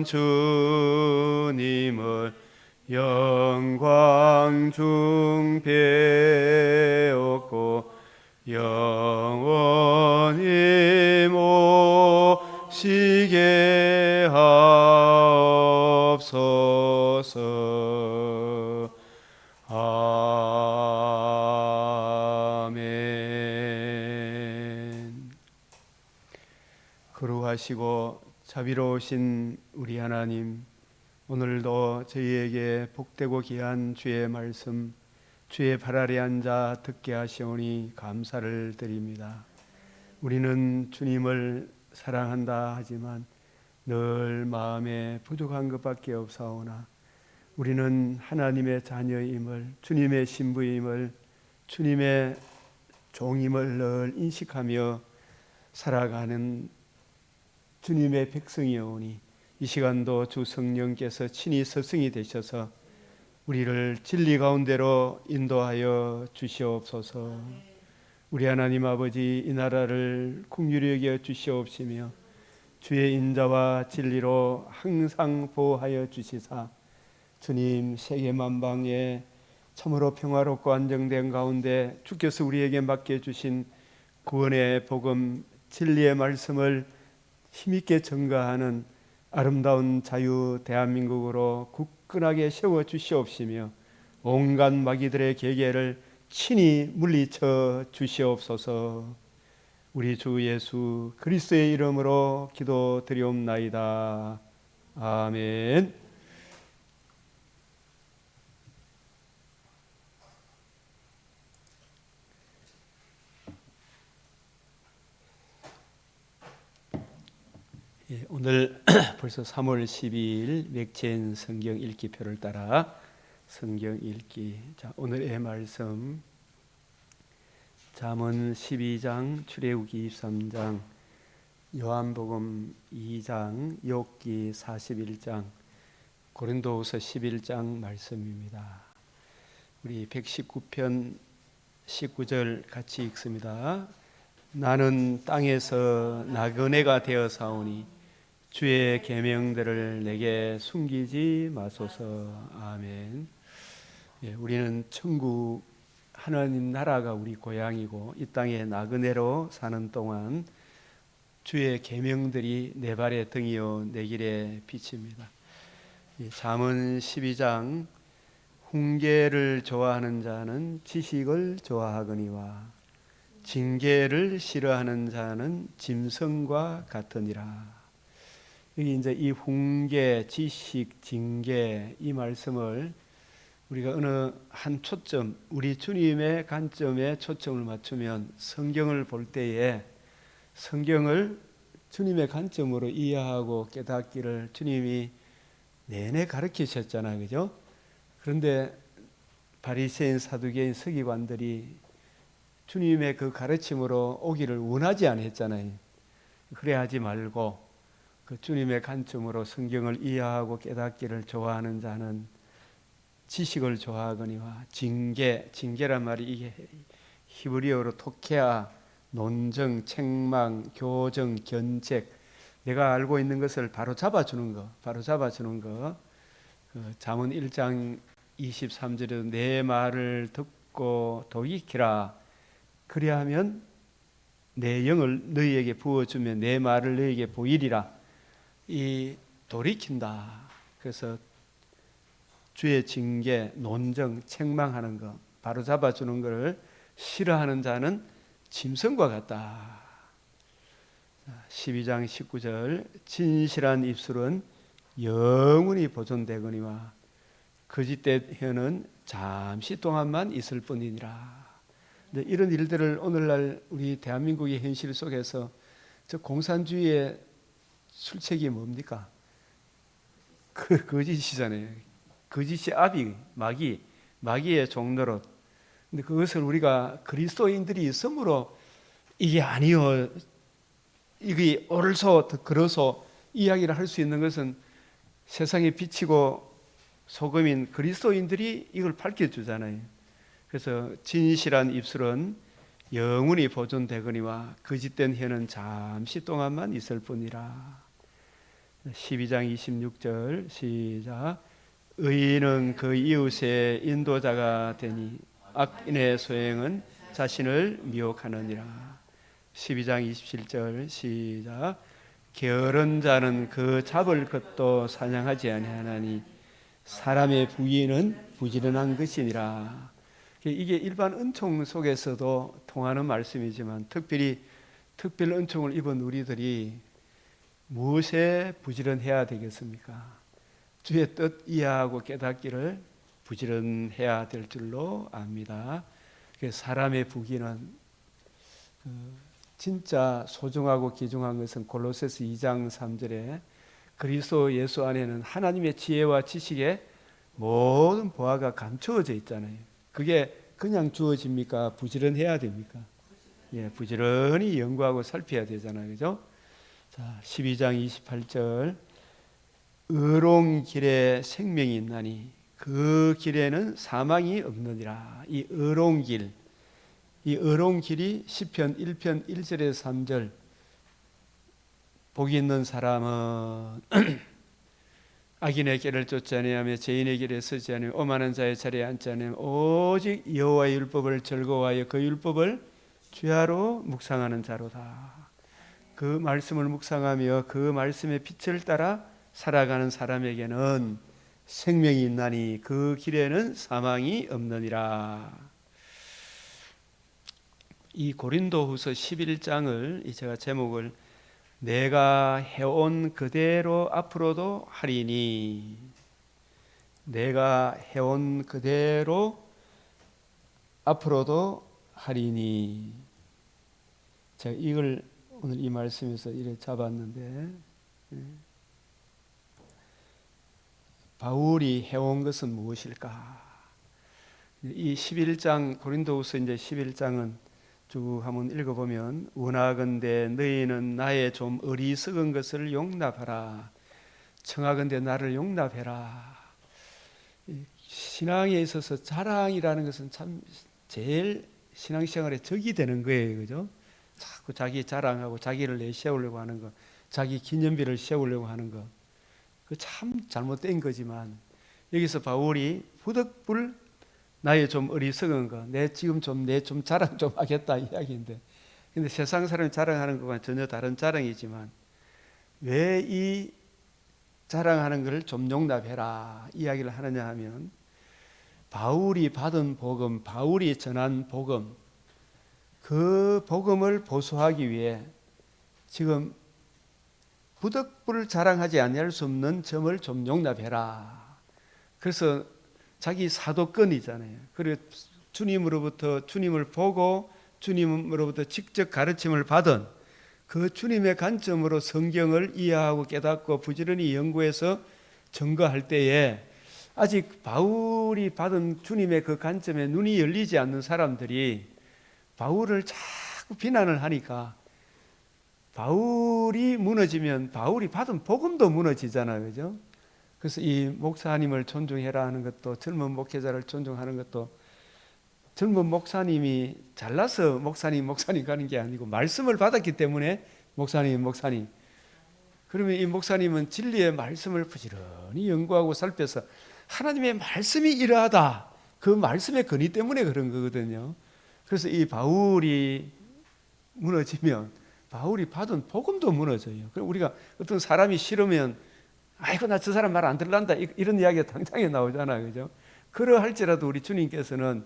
참 주님을 영광 중 배웠고 영원히 모시게 하옵소서. 아멘. 거룩하시고 자비로우신 우리 하나님, 오늘도 저희에게 복되고 귀한 주의 말씀, 주의 발 아래 앉아 듣게 하시오니 감사를 드립니다. 우리는 주님을 사랑한다 하지만 늘 마음에 부족한 것밖에 없사오나 우리는 하나님의 자녀임을, 주님의 신부임을, 주님의 종임을 늘 인식하며 살아가는 주님의 백성이오니 이 시간도 주 성령께서 친히 스승이 되셔서 우리를 진리 가운데로 인도하여 주시옵소서. 우리 하나님 아버지, 이 나라를 긍휼히 여겨 주시옵시며 주의 인자와 진리로 항상 보호하여 주시사 주님, 세계 만방에 참으로 평화롭고 안정된 가운데 주께서 우리에게 맡겨주신 구원의 복음, 진리의 말씀을 힘있게 전가하는 아름다운 자유 대한민국으로 굳건하게 세워 주시옵시며 온갖 마귀들의 계계를 친히 물리쳐 주시옵소서. 우리 주 예수 그리스도의 이름으로 기도드리옵나이다. 아멘. 오늘 벌써 3월 12일 맥체인 성경 읽기표를 따라 성경 읽기. 자, 오늘의 말씀 잠언 12장, 출애굽기 23장, 요한복음 2장, 욥기 41장, 고린도후서 11장 말씀입니다. 우리 119편 19절 같이 읽습니다. 나는 땅에서 나그네가 되어 사오니 주의 계명들을 내게 숨기지 마소서. 아멘. 우리는 천국 하나님 나라가 우리 고향이고 이 땅에 나그네로 사는 동안 주의 계명들이 내 발의 등이요 내 길의 빛입니다. 잠언 12장, 훈계를 좋아하는 자는 지식을 좋아하거니와 징계를 싫어하는 자는 짐승과 같으니라. 여기 이제 이 훈계, 지식, 징계 이 말씀을 우리가 어느 한 초점, 우리 주님의 관점에 초점을 맞추면 성경을 볼 때에 성경을 주님의 관점으로 이해하고 깨닫기를 주님이 내내 가르치셨잖아요, 그죠? 그런데 바리새인, 사두개인, 서기관들이 주님의 그 가르침으로 오기를 원하지 않았잖아요. 그래 하지 말고 그 주님의 관점으로 성경을 이해하고 깨닫기를 좋아하는 자는 지식을 좋아하거니와 징계란 말이 이게 히브리어로 토케아, 논정, 책망, 교정, 견책, 내가 알고 있는 것을 바로 잡아주는 거. 잠언 1장 23절에 내 말을 듣고 돌이키라. 그리하면 내 영을 너희에게 부어주면 내 말을 너희에게 보이리라. 이 돌이킨다. 그래서 주의 징계, 논정, 책망하는 거, 바로 잡아주는 것을 싫어하는 자는 짐승과 같다. 12장 19절, 진실한 입술은 영원히 보존되거니와 거짓된 혀는 잠시 동안만 있을 뿐이니라. 이런 일들을 오늘날 우리 대한민국의 현실 속에서 저 공산주의의 술책이 뭡니까? 그 거짓이잖아요. 거짓이 아비, 마귀의 종노릇. 근데 그것을 우리가 그리스도인들이 있으므로 이게 아니요, 이게 옳소, 그러소 이야기를 할 수 있는 것은 세상에 비치고 소금인 그리스도인들이 이걸 밝혀주잖아요. 그래서 진실한 입술은 영원히 보존되거니와 거짓된 혀는 잠시 동안만 있을 뿐이라. 12장 26절 시작. 의인은 그 이웃의 인도자가 되니 악인의 소행은 자신을 미혹하느니라. 12장 27절 시작. 게으른 자는 그 잡을 것도 사냥하지 아니하나니 사람의 부의는 부지런한 것이니라. 이게 일반 은총 속에서도 통하는 말씀이지만 특별 은총을 입은 우리들이 무엇에 부지런해야 되겠습니까? 주의 뜻 이해하고 깨닫기를 부지런해야 될 줄로 압니다. 사람의 부귀는 진짜 소중하고 귀중한 것은 골로새서 2장 3절에 그리스도 예수 안에는 하나님의 지혜와 지식의 모든 보화가 감추어져 있잖아요. 그게 그냥 주어집니까? 부지런해야 됩니까? 예, 부지런히 연구하고 살펴야 되잖아요. 그죠? 자, 12장 28절. 의로운 길에 생명이 있나니 그 길에는 사망이 없느니라. 이 의로운 길이 시편 1편 1절에서 3절. 복이 있는 사람은 악인의 길을 쫓지 아니하며 죄인의 길에 서지 아니하며 오만한 자의 자리에 앉지 아니하며 오직 여호와의 율법을 즐거워하여 그 율법을 주야로 묵상하는 자로다. 그 말씀을 묵상하며 그 말씀의 빛을 따라 살아가는 사람에게는 생명이 있나니 그 길에는 사망이 없느니라. 이 고린도후서 11장을 제가 제목을 내가 해온 그대로 앞으로도 하리니, 내가 해온 그대로 앞으로도 하리니. 제가 이걸 오늘 이 말씀에서 이렇게 잡았는데, 바울이 해온 것은 무엇일까? 이 11장 고린도후서 이제 11장은 쭉 한번 읽어보면 원하건대 너희는 나의 좀 어리석은 것을 용납하라. 청하건대 나를 용납해라. 신앙에 있어서 자랑이라는 것은 참 제일 신앙생활에 적이 되는 거예요. 그죠? 자꾸 자기 자랑하고 자기를 내세우려고 하는 거, 자기 기념비를 세우려고 하는 거, 그 참 잘못된 거지만 여기서 바울이 부득불 나의 좀 어리석은 거, 내 좀 자랑 좀 하겠다 이야기인데, 근데 세상 사람이 자랑하는 것과는 전혀 다른 자랑이지만 왜 이 자랑하는 것을 좀 용납해라 이야기를 하느냐 하면, 바울이 받은 복음, 바울이 전한 복음, 그 복음을 보수하기 위해 지금 부득불 자랑하지 아니할 수 없는 점을 좀 용납해라. 그래서 자기 사도권이잖아요. 그리고 주님을 보고 주님으로부터 직접 가르침을 받은 그 주님의 관점으로 성경을 이해하고 깨닫고 부지런히 연구해서 증거할 때에 아직 바울이 받은 주님의 그 관점에 눈이 열리지 않는 사람들이 바울을 자꾸 비난을 하니까 바울이 무너지면 바울이 받은 복음도 무너지잖아요. 그죠? 그래서 이 목사님을 존중해라 하는 것도, 젊은 목회자를 존중하는 것도, 젊은 목사님이 잘나서 목사님 가는 게 아니고 말씀을 받았기 때문에 목사님. 그러면 이 목사님은 진리의 말씀을 부지런히 연구하고 살펴서 하나님의 말씀이 이러하다, 그 말씀의 근위 때문에 그런 거거든요. 그래서 이 바울이 무너지면 바울이 받은 복음도 무너져요. 그럼 우리가 어떤 사람이 싫으면 아이고 나 저 사람 말 안 들란다 이런 이야기가 당장에 나오잖아요. 그죠? 그러할지라도 우리 주님께서는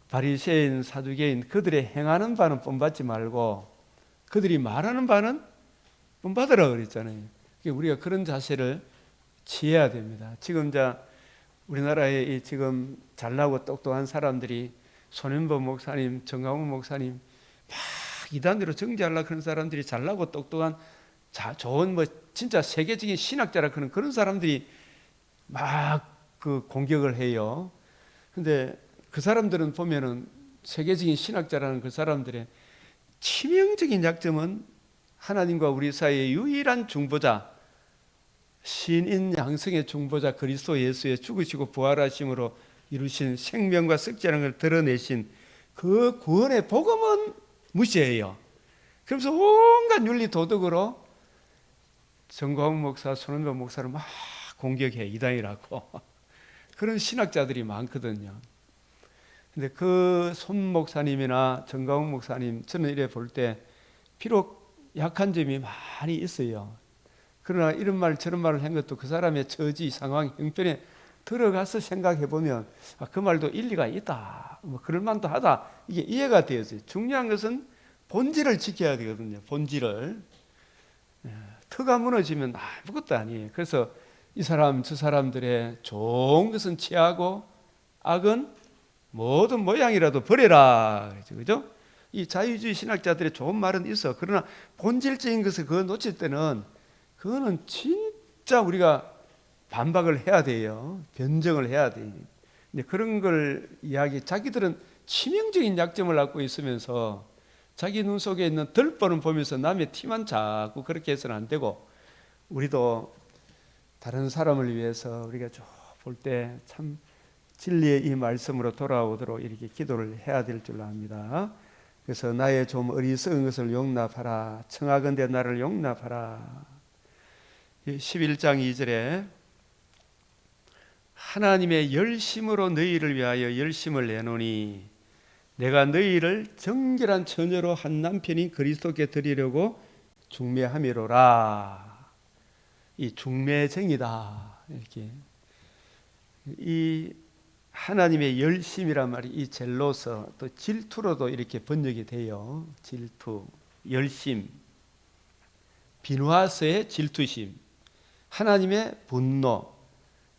바리새인, 사두개인 그들의 행하는 바는 본받지 말고 그들이 말하는 바는 본받으라 그랬잖아요. 우리가 그런 자세를 취해야 됩니다. 지금 우리나라에 지금 잘나고 똑똑한 사람들이 손현보 목사님, 정강훈 목사님 막 이단으로 정죄하려고 그런 사람들이 잘나고 똑똑한 좋은 진짜 세계적인 신학자라 그런 사람들이 막 그 공격을 해요. 근데 그 사람들은 보면은 세계적인 신학자라는 그 사람들의 치명적인 약점은 하나님과 우리 사이의 유일한 중보자, 신인 양성의 중보자 그리스도 예수의 죽으시고 부활하심으로 이루신 생명과 썩지 않은 걸 드러내신 그 구원의 복음은 무시해요. 그래서 온갖 윤리 도덕으로 정광훈 목사, 손은배 목사를 막 공격해, 이단이라고. 그런 신학자들이 많거든요. 근데 그 손 목사님이나 정광훈 목사님, 저는 이래 볼 때 비록 약한 점이 많이 있어요. 그러나 이런 말 저런 말을 한 것도 그 사람의 처지, 상황, 형편에 들어가서 생각해 보면 그 말도 일리가 있다, 뭐 그럴 만도 하다, 이게 이해가 되어져요. 중요한 것은 본질을 지켜야 되거든요. 본질을. 터가 무너지면 아무것도 아니에요. 그래서 이 사람 저 사람들의 좋은 것은 취하고 악은 모든 모양이라도 버려라, 그죠? 이 자유주의 신학자들의 좋은 말은 있어. 그러나 본질적인 것을 그거 놓칠 때는 그거는 진짜 우리가 반박을 해야 돼요. 변정을 해야 돼요. 근데 그런 걸 자기들은 치명적인 약점을 갖고 있으면서 자기 눈 속에 있는 덜뻔을 보면서 남의 티만 자꾸 그렇게 해서는 안 되고, 우리도 다른 사람을 위해서 우리가 볼 때 참 진리의 이 말씀으로 돌아오도록 이렇게 기도를 해야 될 줄 압니다. 그래서 나의 좀 어리석은 것을 용납하라. 청하건대 나를 용납하라. 11장 2절에 하나님의 열심으로 너희를 위하여 열심을 내노니 내가 너희를 정결한 처녀로 한 남편인 그리스도께 드리려고 중매함이로라. 이 중매쟁이다. 이렇게 이 하나님의 열심이란 말이 이 젤로서, 또 질투로도 이렇게 번역이 돼요. 질투, 열심, 비누아스의 질투심, 하나님의 분노.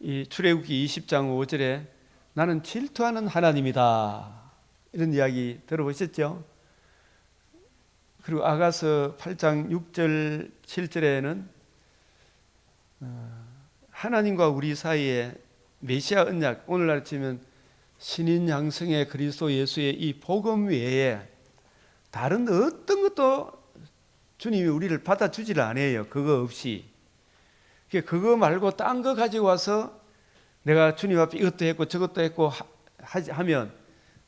이 출애굽기 20장 5절에 나는 질투하는 하나님이다, 이런 이야기 들어보셨죠? 그리고 아가서 8장 6절 7절에는 하나님과 우리 사이에 메시아 언약, 오늘날 치면 신인 양성의 그리스도 예수의 이 복음 외에 다른 어떤 것도 주님이 우리를 받아주지를 않아요. 그거 없이. 그거 말고 딴 거 가지고 와서 내가 주님 앞에 이것도 했고 저것도 했고 하면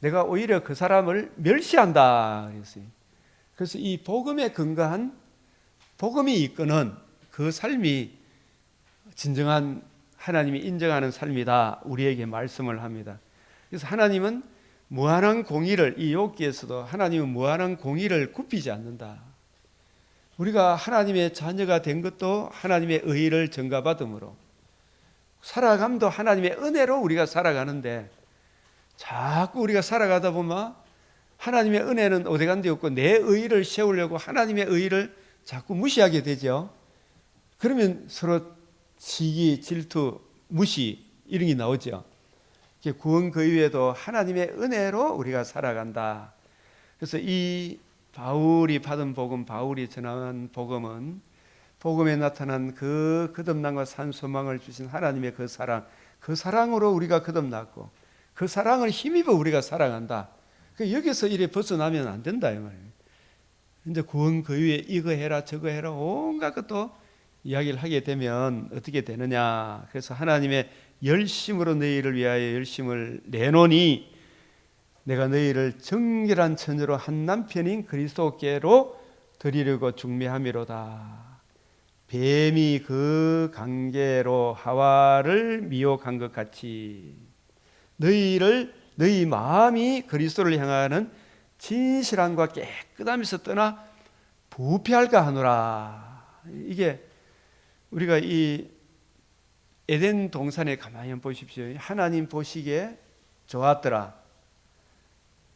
내가 오히려 그 사람을 멸시한다 그랬어요. 그래서 이 복음에 근거한, 복음이 이끄는 그 삶이 진정한 하나님이 인정하는 삶이다, 우리에게 말씀을 합니다. 그래서 하나님은 무한한 공의를, 이 욥기에서도 하나님은 무한한 공의를 굽히지 않는다. 우리가 하나님의 자녀가 된 것도 하나님의 의를 전가받음으로, 살아감도 하나님의 은혜로 우리가 살아가는데, 자꾸 우리가 살아가다 보면 하나님의 은혜는 어디 간 데 없고 내 의를 세우려고 하나님의 의를 자꾸 무시하게 되죠. 그러면 서로 시기, 질투, 무시 이런 게 나오죠. 구원 그 이외에도 하나님의 은혜로 우리가 살아간다. 그래서 이 바울이 받은 복음, 바울이 전한 복음은 복음에 나타난 그 거듭남과 산 소망을 주신 하나님의 그 사랑으로 우리가 거듭났고 그 사랑을 힘입어 우리가 살아간다. 여기서 이래 벗어나면 안 된다 이 말이에요. 이제 구원 그 위에 이거 해라 저거 해라 온갖 것도 이야기를 하게 되면 어떻게 되느냐. 그래서 하나님의 열심으로 너희를 위하여 열심을 내노니 내가 너희를 정결한 처녀로 한 남편인 그리스도께로 드리려고 중매함이로다. 뱀이 그 관계로 하와를 미혹한 것 같이 너희 마음이 그리스도를 향하는 진실함과 깨끗함에서 떠나 부패할까 하노라. 이게 우리가 이 에덴 동산에 가만히 보십시오. 하나님 보시기에 좋았더라.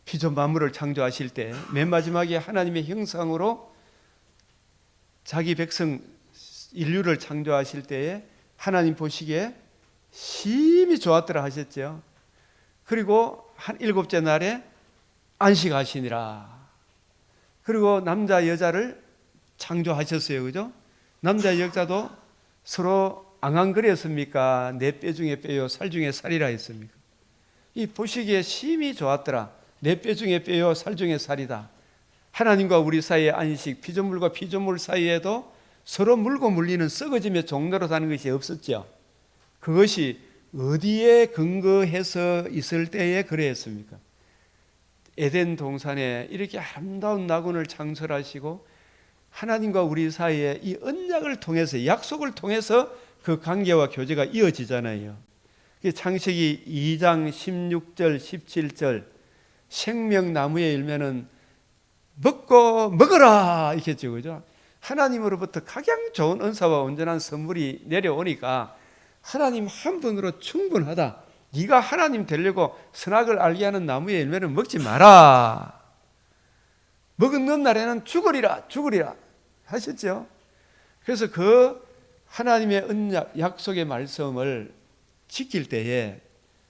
피조 만물을 창조하실 때 맨 마지막에 하나님의 형상으로 자기 백성 인류를 창조하실 때에 하나님 보시기에 심히 좋았더라 하셨죠. 그리고 한 7째 날에 안식하시니라. 그리고 남자 여자를 창조하셨어요. 그죠? 남자 여자도 서로 앙앙거렸습니까? 내 뼈 중에 뼈요 살 중에 살이라 했습니까? 이 보시기에 심히 좋았더라. 내 뼈 중에 뼈요 살 중에 살이다. 하나님과 우리 사이의 안식, 피조물과 피조물 사이에도 서로 물고 물리는 썩어짐의 종로로 사는 것이 없었죠. 그것이 어디에 근거해서 있을 때에 에덴 동산에 이렇게 아름다운 낙원을 창설하시고 하나님과 우리 사이에 이 언약을 통해서, 약속을 통해서 그 관계와 교제가 이어지잖아요. 창세기 2장 16절 17절 생명나무의 열매는 먹고 먹어라 이렇게 했죠. 그죠? 하나님으로부터 가장 좋은 은사와 온전한 선물이 내려오니까 하나님 한 분으로 충분하다. 네가 하나님 되려고 선악을 알게 하는 나무의 열매는 먹지 마라. 먹는 날에는 죽으리라 하셨죠. 그래서 그 하나님의 언약, 약속의 말씀을 지킬 때에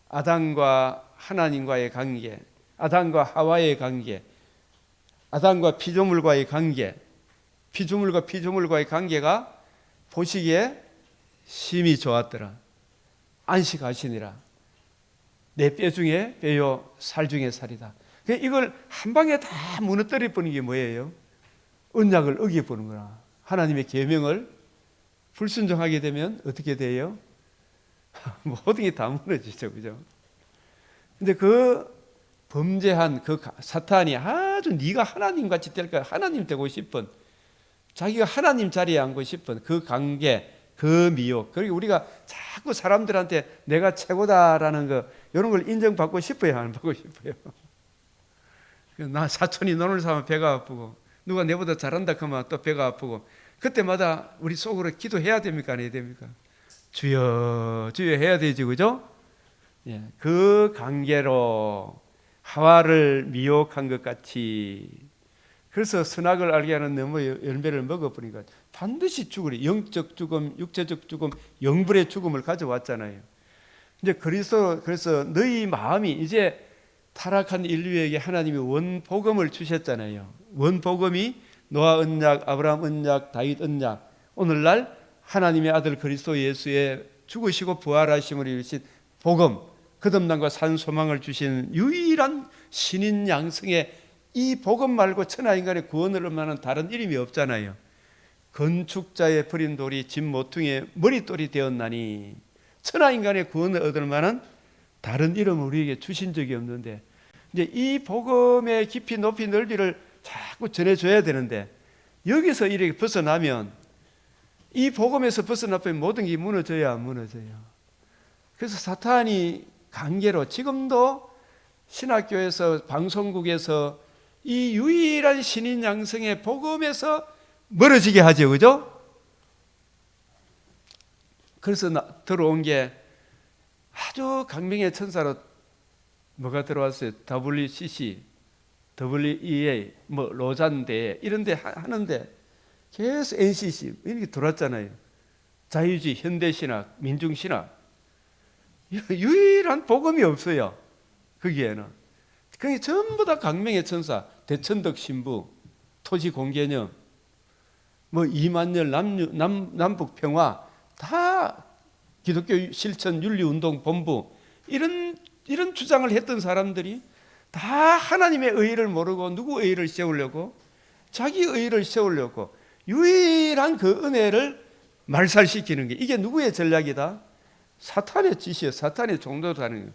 아담과 하나님과의 관계, 아담과 하와의 관계, 아담과 피조물과의 관계, 피조물과 피조물과의 관계가 보시기에 심히 좋았더라. 안식하시니라. 내 뼈 중에 뼈요 살 중에 살이다. 이걸 한 방에 다 무너뜨려 버리는 게 뭐예요? 언약을 어겨보는 거라. 하나님의 계명을 불순종하게 되면 어떻게 돼요? 모든 게 다 무너지죠. 그죠? 근데 그 범죄한 그 사탄이 아주 네가 하나님같이 될까, 하나님 되고 싶은, 자기가 하나님 자리에 앉고 싶은 그 관계, 그 미혹, 그리고 우리가 자꾸 사람들한테 내가 최고다라는 거, 이런 걸 인정받고 싶어요, 안 받고 싶어요? 나 사촌이 논을 사면 배가 아프고, 누가 내보다 잘한다 그러면 또 배가 아프고, 그때마다 우리 속으로 기도해야 됩니까, 안 해야 됩니까? 주여 주여 해야 되지, 그죠? 예, 그 관계로 하와를 미혹한 것 같이, 그래서 선악을 알게 하는 나무의 열매를 먹어보니까 반드시 죽으리. 영적 죽음, 육체적 죽음, 영불의 죽음을 가져왔잖아요. 이제 그래서 너희 마음이, 이제 타락한 인류에게 하나님이 원복음을 주셨잖아요. 원복음이 노아 언약, 아브라함 언약, 다윗 언약, 오늘날 하나님의 아들 그리스도 예수의 죽으시고 부활하심을 이루신 복음, 거듭남과 산 소망을 주신 유일한 신인 양성의 이 복음 말고 천하인간의 구원을 얻는 다른 이름이 없잖아요. 건축자의 버린 돌이 집 모퉁이의 머릿돌이 되었나니, 천하인간의 구원을 얻을 만한 다른 이름을 우리에게 주신 적이 없는데, 이제 이 복음의 깊이 높이 넓이를 자꾸 전해줘야 되는데, 여기서 이렇게 벗어나면, 이 복음에서 벗어나면 모든 게 무너져야 안 무너져요. 그래서 사탄이 관계로 지금도 신학교에서, 방송국에서 이 유일한 신인 양성의 복음에서 멀어지게 하죠. 그죠? 그래서 들어온 게 아주 강명의 천사로 뭐가 들어왔어요? WCC, WEA, 뭐 로잔대 이런 데 하는데 계속 NCC 이렇게 들어왔잖아요. 자유주의, 현대신학, 민중신학. 유일한 복음이 없어요. 거기에는. 그게 전부 다 강명의 천사, 대천덕 신부, 토지 공개념, 뭐 이만열 남북 평화, 다 기독교 실천 윤리운동 본부, 이런 주장을 했던 사람들이 다 하나님의 의의를 모르고 누구 의의를 세우려고, 자기 의의를 세우려고 유일한 그 은혜를 말살시키는 게, 이게 누구의 전략이다? 사탄의 짓이에요. 사탄의 종도라는 거예요.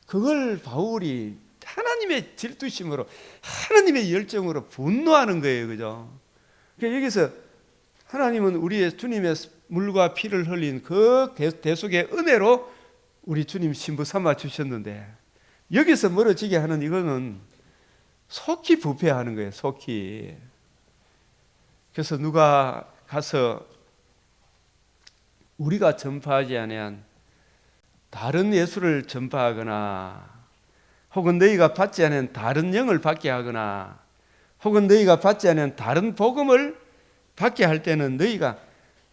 그걸 바울이 하나님의 질투심으로, 하나님의 열정으로 분노하는 거예요. 그죠? 그러니까 여기서 하나님은 우리의 주님의 물과 피를 흘린 그 대속의 은혜로 우리 주님 신부 삼아 주셨는데, 여기서 멀어지게 하는 이거는 속히 부패하는 거예요. 속히. 그래서 누가 가서 우리가 전파하지 아니한 다른 예수를 전파하거나, 혹은 너희가 받지 않은 다른 영을 받게 하거나, 혹은 너희가 받지 않은 다른 복음을 받게 할 때는 너희가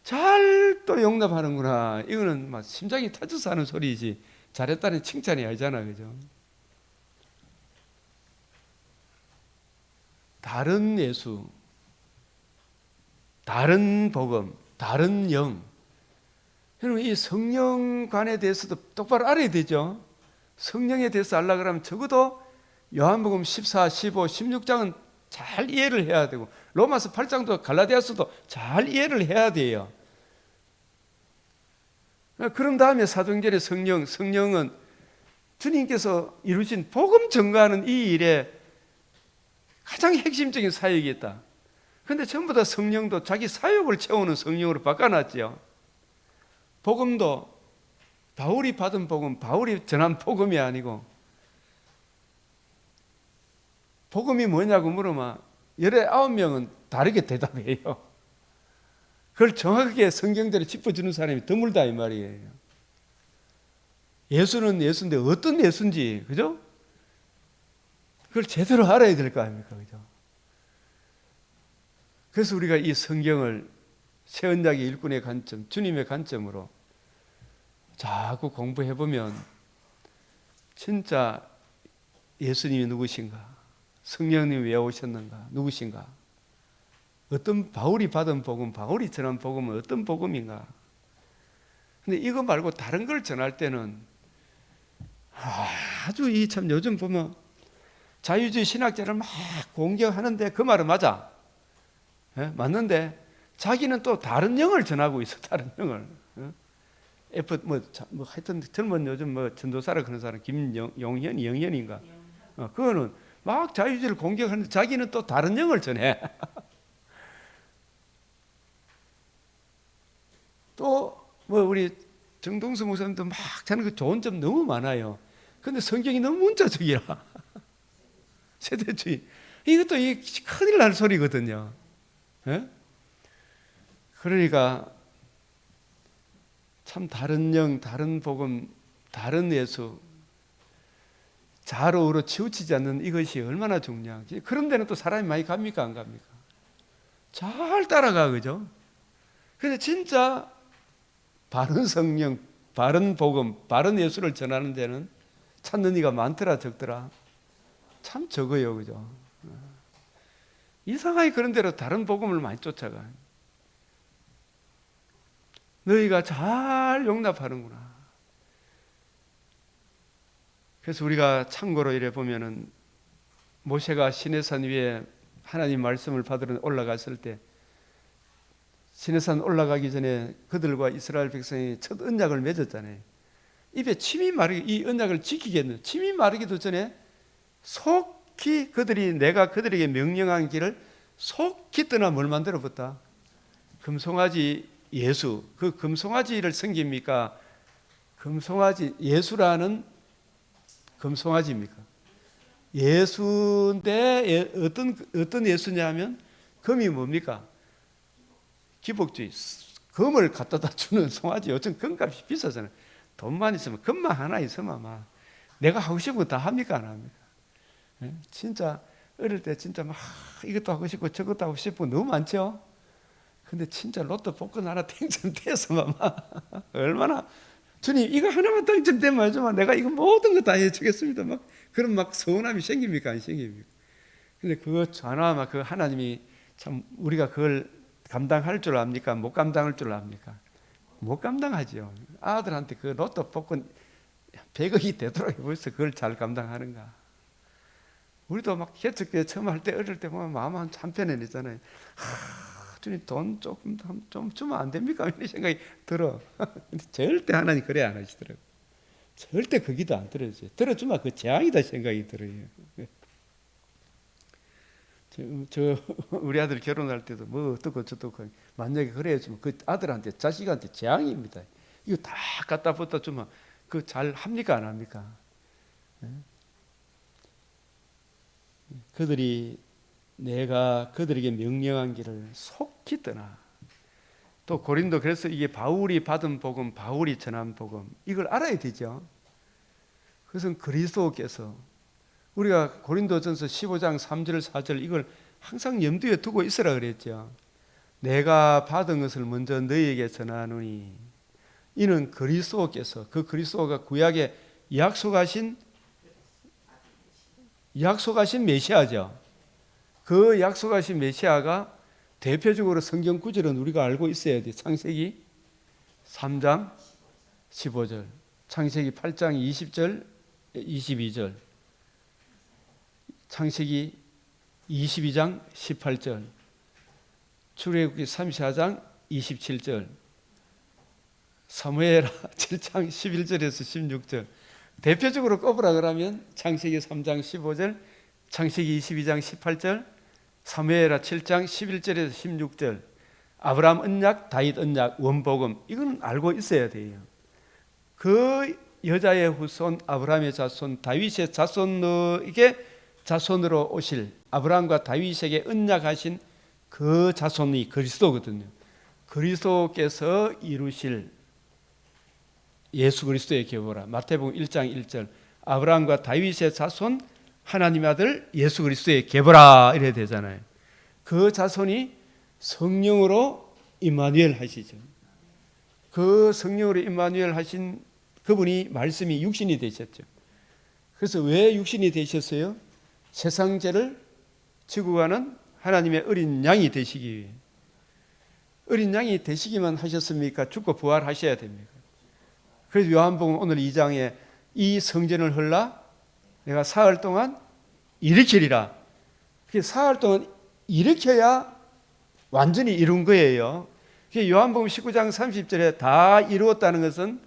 잘 또 용납하는구나. 이거는 막 심장이 터져서 하는 소리지, 잘했다는 칭찬이 아니잖아. 그죠? 다른 예수, 다른 복음, 다른 영. 여러분, 이 성령관에 대해서도 똑바로 알아야 되죠. 성령에 대해서 알려고 하면 적어도 요한복음 14, 15, 16장은 잘 이해를 해야 되고, 로마서 8장도 갈라디아서도 잘 이해를 해야 돼요. 그런 다음에 사도행전의 성령은 주님께서 이루신 복음 전가하는 이 일에 가장 핵심적인 사역이 있다. 근데 전부 다 성령도 자기 사욕을 채우는 성령으로 바꿔놨죠. 복음도 바울이 받은 복음, 바울이 전한 복음이 아니고, 복음이 뭐냐고 물으면 19명은 다르게 대답해요. 그걸 정확하게 성경대로 짚어주는 사람이 드물다 이 말이에요. 예수는 예수인데 어떤 예수인지, 그죠? 그걸 제대로 알아야 될 거 아닙니까, 그죠? 그래서 우리가 이 성경을 새 언약의 일꾼의 관점, 주님의 관점으로 자꾸 공부해 보면 진짜 예수님이 누구신가, 성령님이 왜 오셨는가, 누구신가, 어떤 바울이 받은 복음, 바울이 전한 복음은 어떤 복음인가. 근데 이거 말고 다른 걸 전할 때는 아주 이 참 요즘 보면 자유주의 신학자를 막 공격하는데 그 말은 맞아. 예? 맞는데 자기는 또 다른 영을 전하고 있어. 다른 영을. 하여튼 젊은 요즘 전도사라 그런 사람 김용현이 영현인가. 그거는 막 자유주의를 공격하는데 자기는 또 다른 영을 전해. 또 우리 정동수 목사님도 막 자는 그 좋은 점 너무 많아요. 근데 성경이 너무 문자적이라. 세대주의. 이것도 큰일 날 소리거든요. 예? 그러니까 참 다른 영, 다른 복음, 다른 예수, 좌로우로 치우치지 않는 이것이 얼마나 중요한지. 그런 데는 또 사람이 많이 갑니까, 안 갑니까? 잘 따라가, 그죠? 근데 진짜 바른 성령, 바른 복음, 바른 예수를 전하는 데는 찾는 이가 많더라 적더라. 참 적어요, 그죠? 이상하게 그런 대로 다른 복음을 많이 쫓아가. 너희가 잘 용납하는구나. 그래서 우리가 참고로 이래 보면은 모세가 시내산 위에 하나님 말씀을 받으러 올라갔을 때 시내산 올라가기 전에 그들과 이스라엘 백성이 첫 언약을 맺었잖아요. 입에 침이 마르기, 이 언약을 지키겠는 침이 마르기도 전에 속히 내가 그들에게 명령한 길을 속히 떠나 뭘 만들어 봤다. 금송아지 예수, 그 금송아지를 섬깁니까? 금송아지 예수라는 금송아지입니까? 예수인데 어떤 예수냐면 금이 뭡니까? 기복주의. 금을 갖다다 주는 송아지. 요즘 금값이 비싸잖아요. 돈만 있으면 금만 하나 있으면 막 내가 하고 싶은 거 다 합니까, 안 합니까? 예? 진짜 어릴 때 진짜 막 이것도 하고 싶고 저것도 하고 싶고 너무 많죠. 근데 진짜 로또 복권 하나 당첨돼서 막 얼마나 주님 이거 하나만 당첨되면 좀 내가 이거 모든 거 다 해주겠습니다. 막 그런 막 서운함이 생깁니까, 안 생깁니까? 근데 그거 하나 막 그 하나님이 참 우리가 그걸 감당할 줄 압니까? 못 감당할 줄 압니까? 못 감당하죠. 아들한테 그 로또 복권 100억이 되도록 벌써 그걸 잘 감당하는가? 우리도 막 개척교회 처음 할 때 어릴 때 보면 마음 한편에 내잖아요. 주님 돈 조금 좀 주면 안 됩니까? 이런 생각이 들어. 근데 절대 하나님 그래 안 하시더라고요. 절대 그 기도 안 들어주세요. 들어주면 그 재앙이다 생각이 들어요. 우리 아들 결혼할 때도 뭐 어떻고 저떻고 만약에 그래 해주면 그 아들한테 자식한테 재앙입니다. 이거 다 갖다 붙다 주면 그 잘 합니까 안 합니까? 그들이 내가 그들에게 명령한 길을 속히 떠나. 또 고린도 그래서 이게 바울이 받은 복음, 바울이 전한 복음 이걸 알아야 되죠. 그것은 그리스도께서 우리가 고린도전서 15장 3절 4절 이걸 항상 염두에 두고 있으라 그랬죠. 내가 받은 것을 먼저 너희에게 전하노니 이는 그리스도께서 그 그리스도가 구약에 약속하신 메시아죠. 그 약속하신 메시아가 대표적으로 성경 구절은 우리가 알고 있어야 돼. 창세기 3장 15절, 창세기 8장 20절 22절, 창세기 22장 18절, 출애굽기 34장 27절, 사무엘하 7장 11절에서 16절. 대표적으로 꼽으라 그러면 창세기 3장 15절, 창세기 22장 18절, 사무엘하 7장 11절에서 16절 아브라함 언약, 다윗 언약, 원복음 이건 알고 있어야 돼요. 그 여자의 후손 아브라함의 자손 다윗의 자손에게 자손으로 오실 아브라함과 다윗에게 언약하신 그 자손이 그리스도거든요. 그리스도께서 이루실 예수 그리스도의 계보라. 마태복음 1장 1절 아브라함과 다윗의 자손 하나님의 아들 예수 그리스도의 계보라 이래야 되잖아요. 그 자손이 성령으로 임마누엘 하시죠. 그 성령으로 임마누엘 하신 그분이 말씀이 육신이 되셨죠. 그래서 왜 육신이 되셨어요? 세상 죄를 지고 가는 하나님의 어린 양이 되시기 위해. 어린 양이 되시기만 하셨습니까? 죽고 부활하셔야 됩니까? 그래서 요한복음 오늘 2장에 이 성전을 헐라 내가 사흘 동안 일으키리라. 사흘 동안 일으켜야 완전히 이룬 거예요. 요한복음 19장 30절에 다 이루었다는 것은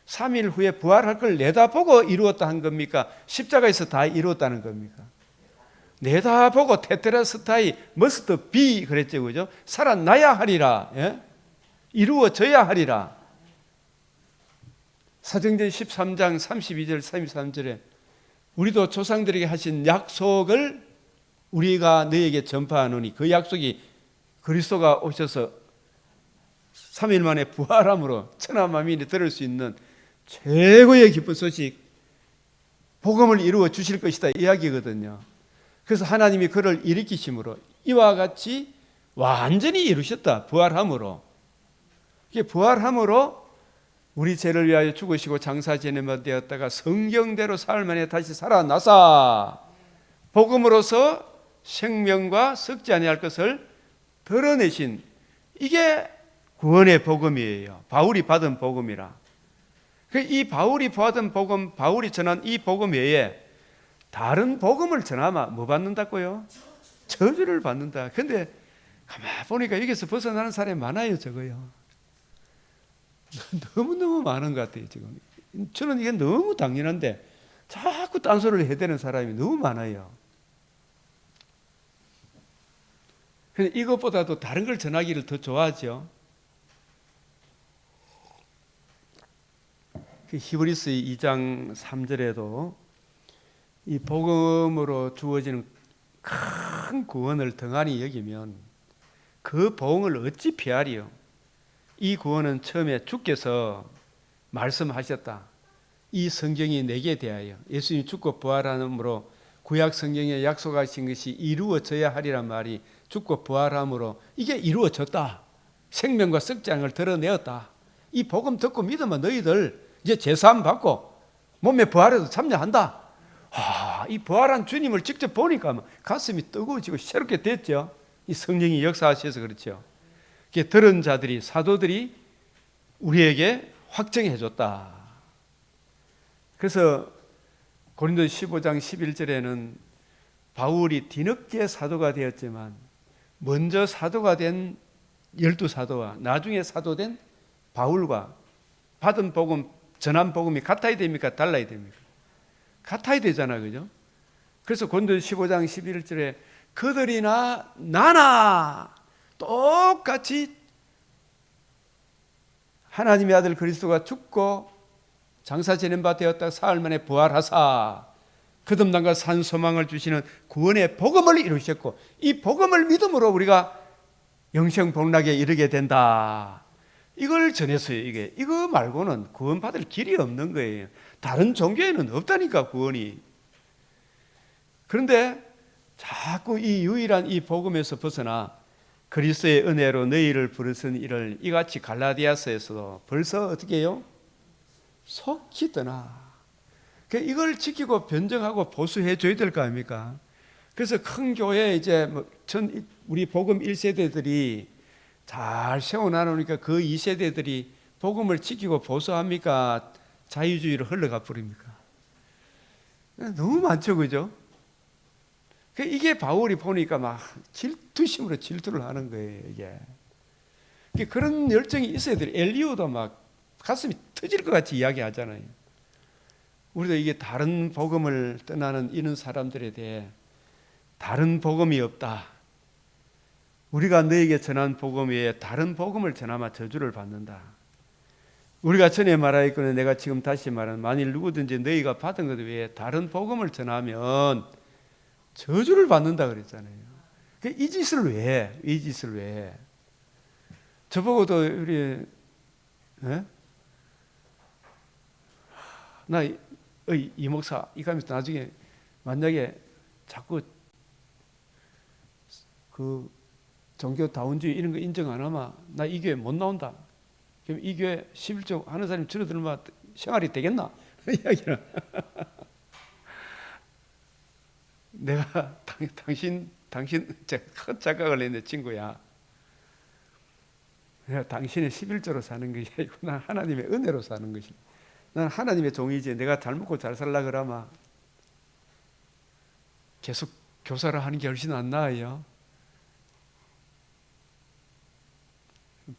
3일 후에 부활할 걸 내다보고 이루었다 한 겁니까? 십자가에서 다 이루었다는 겁니까? 내다보고 테트라스타이 머스트 비 그랬죠, 그죠? 살아나야 하리라. 예? 이루어져야 하리라. 사도행전 13장 32절 33절에 우리도 조상들에게 하신 약속을 우리가 너에게 전파하노니 그 약속이 그리스도가 오셔서 3일 만에 부활함으로 천하 만민이 들을 수 있는 최고의 기쁜 소식 복음을 이루어 주실 것이다 이야기거든요. 그래서 하나님이 그를 일으키심으로 이와 같이 완전히 이루셨다. 부활함으로. 부활함으로 우리 죄를 위하여 죽으시고 장사 지내면 되었다가 성경대로 사흘 만에 다시 살아나사 복음으로서 생명과 썩지 아니할 것을 드러내신 이게 구원의 복음이에요. 바울이 받은 복음이라. 이 바울이 받은 복음, 바울이 전한 이 복음 외에 다른 복음을 전하면 뭐 받는다고요? 저주를 받는다. 근데 가만 보니까 여기서 벗어나는 사람이 많아요, 저거요. 너무너무 많은 것 같아요, 지금. 저는 이게 너무 당연한데 자꾸 딴소리를 해대는 사람이 너무 많아요. 근데 이것보다도 다른 걸 전하기를 더 좋아하죠. 히브리서 2장 3절에도 이 복음으로 주어지는 큰 구원을 등한히 여기면 그 복음을 어찌 피하리요? 이 구원은 처음에 주께서 말씀하셨다. 이 성경이 내게 대하여 예수님이 죽고 부활함으로 구약 성경에 약속하신 것이 이루어져야 하리란 말이 죽고 부활함으로 이게 이루어졌다. 생명과 썩지 않은 걸 드러내었다. 이 복음 듣고 믿으면 너희들 이제 제사함 받고 몸에 부활해도 참여한다. 이 부활한 주님을 직접 보니까 가슴이 뜨거워지고 새롭게 됐죠. 이 성령이 역사하셔서 그렇죠. 들은 자들이 사도들이 우리에게 확정해 줬다. 그래서 고린도 15장 11절에는 바울이 뒤늦게 사도가 되었지만 먼저 사도가 된 12사도와 나중에 사도된 바울과 받은 복음, 전한 복음이 같아야 됩니까? 달라야 됩니까? 같아야 되잖아, 그죠? 그래서 고린도 15장 11절에 그들이나 나나 똑같이 하나님의 아들 그리스도가 죽고 장사 지낸 바 되었다 사흘 만에 부활하사 거듭남과 산 소망을 주시는 구원의 복음을 이루셨고 이 복음을 믿음으로 우리가 영생 복락에 이르게 된다. 이걸 전했어요. 이거 말고는 구원받을 길이 없는 거예요. 다른 종교에는 없다니까 구원이. 그런데 자꾸 이 유일한 이 복음에서 벗어나 그리스도의 은혜로 너희를 부르신 이를 이같이 갈라디아서에서도 벌써 어떻게 해요? 속히 떠나. 이걸 지키고 변정하고 보수해 줘야 될 거 아닙니까? 그래서 큰 교회 이제 우리 복음 1세대들이 잘 세워놔놓으니까 그 2세대들이 복음을 지키고 보수합니까? 자유주의로 흘러가 버립니까? 너무 많죠, 그죠? 이게 바울이 보니까 막 질투심으로 질투를 하는 거예요, 이게. 그런 열정이 있어야 돼요. 엘리오도 막 가슴이 터질 것 같이 이야기하잖아요. 우리도 이게 다른 복음을 떠나는 이런 사람들에 대해 다른 복음이 없다. 우리가 너에게 전한 복음 외에 다른 복음을 전하면 저주를 받는다. 우리가 전에 말하였거늘 내가 지금 다시 말하는 만일 누구든지 너희가 받은 것 외에 다른 복음을 전하면 저주를 받는다 그랬잖아요. 이 짓을 왜 해? 이 짓을 왜 해? 저보고도 우리 이 목사 이가면서 나중에 만약에 자꾸 그 종교 다원주의 이런 거 인정 안 하면 나 이 교회 못 나온다. 그럼 이 교회 11조 하는 사람이 줄어들면 생활이 되겠나? 이야기는 내가 당신 제가 큰 착각을 했는데 친구야. 내가 당신의 11조로 사는 것이 아니고 난 하나님의 은혜로 사는 것이. 난 하나님의 종이지. 내가 잘 먹고 잘 살라 그러면 계속 교사를 하는 게 훨씬 안 나아요.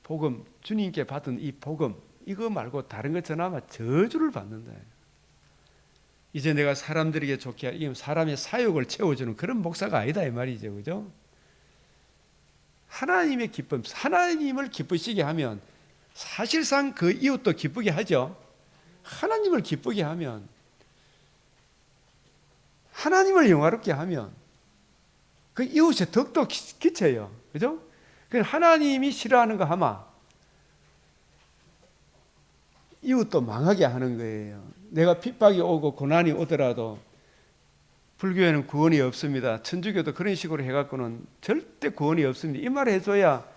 복음, 주님께 받은 이 복음, 이거 말고 다른 것 전하면 저주를 받는다. 이제 내가 사람들에게 좋게 하기, 사람의 사욕을 채워주는 그런 목사가 아니다 이 말이죠, 그죠? 하나님의 기쁨, 하나님을 기쁘시게 하면 사실상 그 이웃도 기쁘게 하죠. 하나님을 기쁘게 하면, 하나님을 영화롭게 하면 그 이웃의 덕도 끼쳐요, 그죠? 하나님이 싫어하는 거 하면 이웃도 망하게 하는 거예요. 내가 핍박이 오고 고난이 오더라도 불교에는 구원이 없습니다. 천주교도 그런 식으로 해갖고는 절대 구원이 없습니다. 이 말 해줘야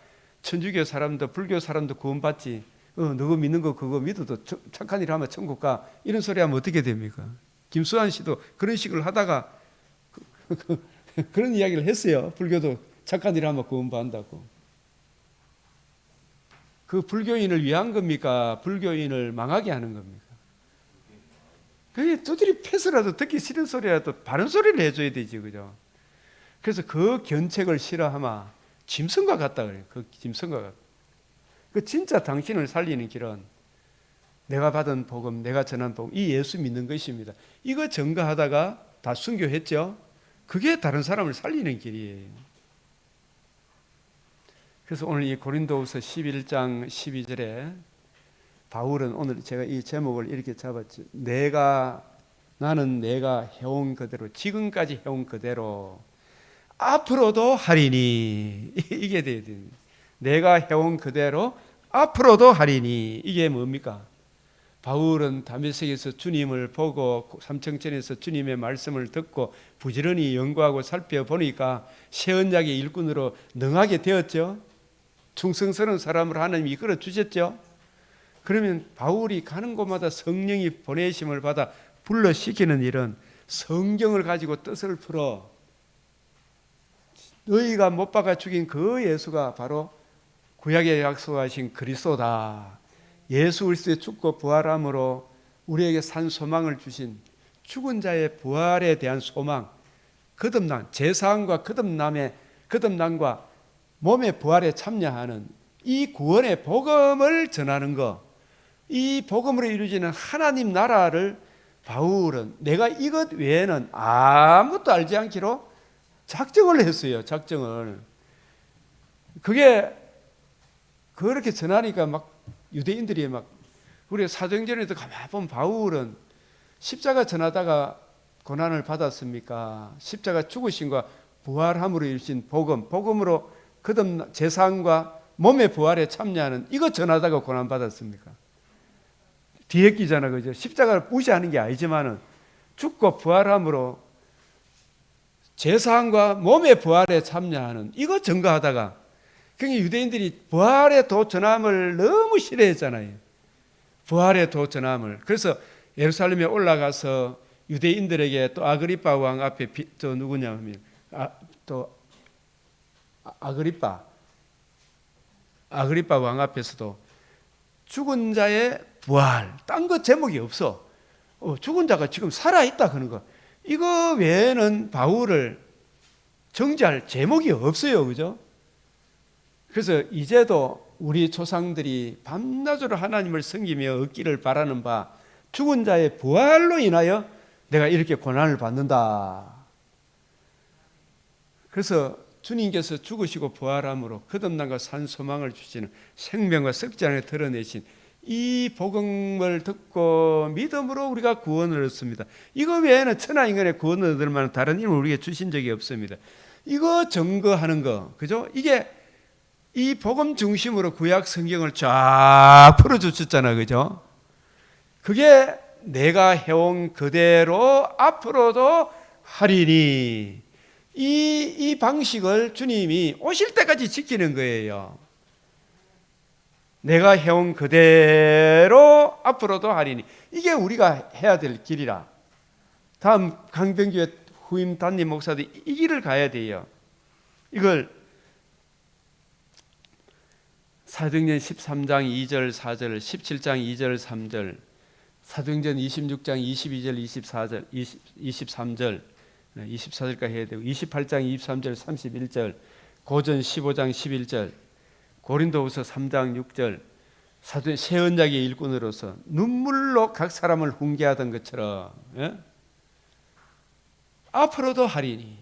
천주교 사람도 불교 사람도 구원받지. 너가 믿는 거 그거 믿어도 착한 일 하면 천국 가. 이런 소리 하면 어떻게 됩니까? 김수환 씨도 그런 식으로 하다가 그런 이야기를 했어요. 불교도 착한 일 하면 구원받는다고. 그 불교인을 위한 겁니까? 불교인을 망하게 하는 겁니까? 그게 두드리 패서라도 듣기 싫은 소리라도 바른 소리를 해줘야 되지, 그죠? 그래서 그 견책을 싫어하면 짐승과 같다 그래요. 그 짐승과 같다. 그 진짜 당신을 살리는 길은 내가 받은 복음, 내가 전한 복음, 이 예수 믿는 것입니다. 이거 전가하다가 다 순교했죠? 그게 다른 사람을 살리는 길이에요. 그래서 오늘 이 고린도후서 11장 12절에 바울은 오늘 제가 이 제목을 이렇게 잡았죠. 나는 내가 해온 그대로, 지금까지 해온 그대로 앞으로도 하리니. 이게 돼야 됩니다. 내가 해온 그대로 앞으로도 하리니. 이게 뭡니까? 바울은 다메섹에서 주님을 보고 삼청천에서 주님의 말씀을 듣고 부지런히 연구하고 살펴보니까 새 언약의 일꾼으로 능하게 되었죠. 충성스러운 사람으로 하나님이 이끌어 주셨죠. 그러면 바울이 가는 곳마다 성령이 보내심을 받아 불러시키는 일은 성경을 가지고 뜻을 풀어 너희가 못 박아 죽인 그 예수가 바로 구약에 약속하신 그리스도다. 예수 그리스도의 죽고 부활함으로 우리에게 산 소망을 주신 죽은 자의 부활에 대한 소망, 거듭난 제사함과 거듭남과 몸의 부활에 참여하는 이 구원의 복음을 전하는 것, 이 복음으로 이루어지는 하나님 나라를 바울은 내가 이것 외에는 아무것도 알지 않기로 작정을 했어요. 작정을. 그게 그렇게 전하니까 막 유대인들이 막 우리 사도행전에도 가만 보면 바울은 십자가 전하다가 고난을 받았습니까? 십자가 죽으심과 부활함으로 이루신 복음으로 거듭 제사함과 몸의 부활에 참여하는 이거 전하다가 고난 받았습니까? 뒤에 끼잖아, 그죠? 십자가를 무시하는 게 아니지만은 죽고 부활함으로 제사함과 몸의 부활에 참여하는 이거 전가하다가 그러니까 유대인들이 부활의 도 전함을 너무 싫어했잖아요. 부활의 도 전함을. 그래서 예루살렘에 올라가서 유대인들에게 또 아그리파 왕 앞에 또 누구냐면 아그리파 왕 앞에서도 죽은 자의 부활, 딴 거 제목이 없어. 죽은 자가 지금 살아있다 그런 거. 이거 외에는 바울을 정죄할 제목이 없어요, 그죠? 그래서 이제도 우리 조상들이 밤낮으로 하나님을 섬기며 얻기를 바라는 바 죽은 자의 부활로 인하여 내가 이렇게 고난을 받는다. 그래서 주님께서 죽으시고 부활함으로 거듭남과 산 소망을 주시는 생명과 썩지 않게 드러내신 이 복음을 듣고 믿음으로 우리가 구원을 얻습니다. 이거 외에는 천하 인간의 구원을 얻을 만한 다른 힘을 우리에게 주신 적이 없습니다. 이거 증거하는 거, 그죠? 이게 이 복음 중심으로 구약 성경을 쫙 풀어주셨잖아, 그죠? 그게 내가 해온 그대로 앞으로도 하리니, 이 방식을 주님이 오실 때까지 지키는 거예요. 내가 해온 그대로 앞으로도 하리니, 이게 우리가 해야 될 길이라. 다음 강병규의 후임 담임 목사도 이 길을 가야 돼요. 이걸 사도행전 13장 2절 4절, 17장 2절 3절, 사도행전 26장 22절 24절 23절 24절까지 해야 되고, 28장 23절 31절, 고전 15장 11절, 고린도후서 3장 6절, 사도의 새 언약의 일꾼으로서 눈물로 각 사람을 훈계하던 것처럼, 예? 앞으로도 하리니,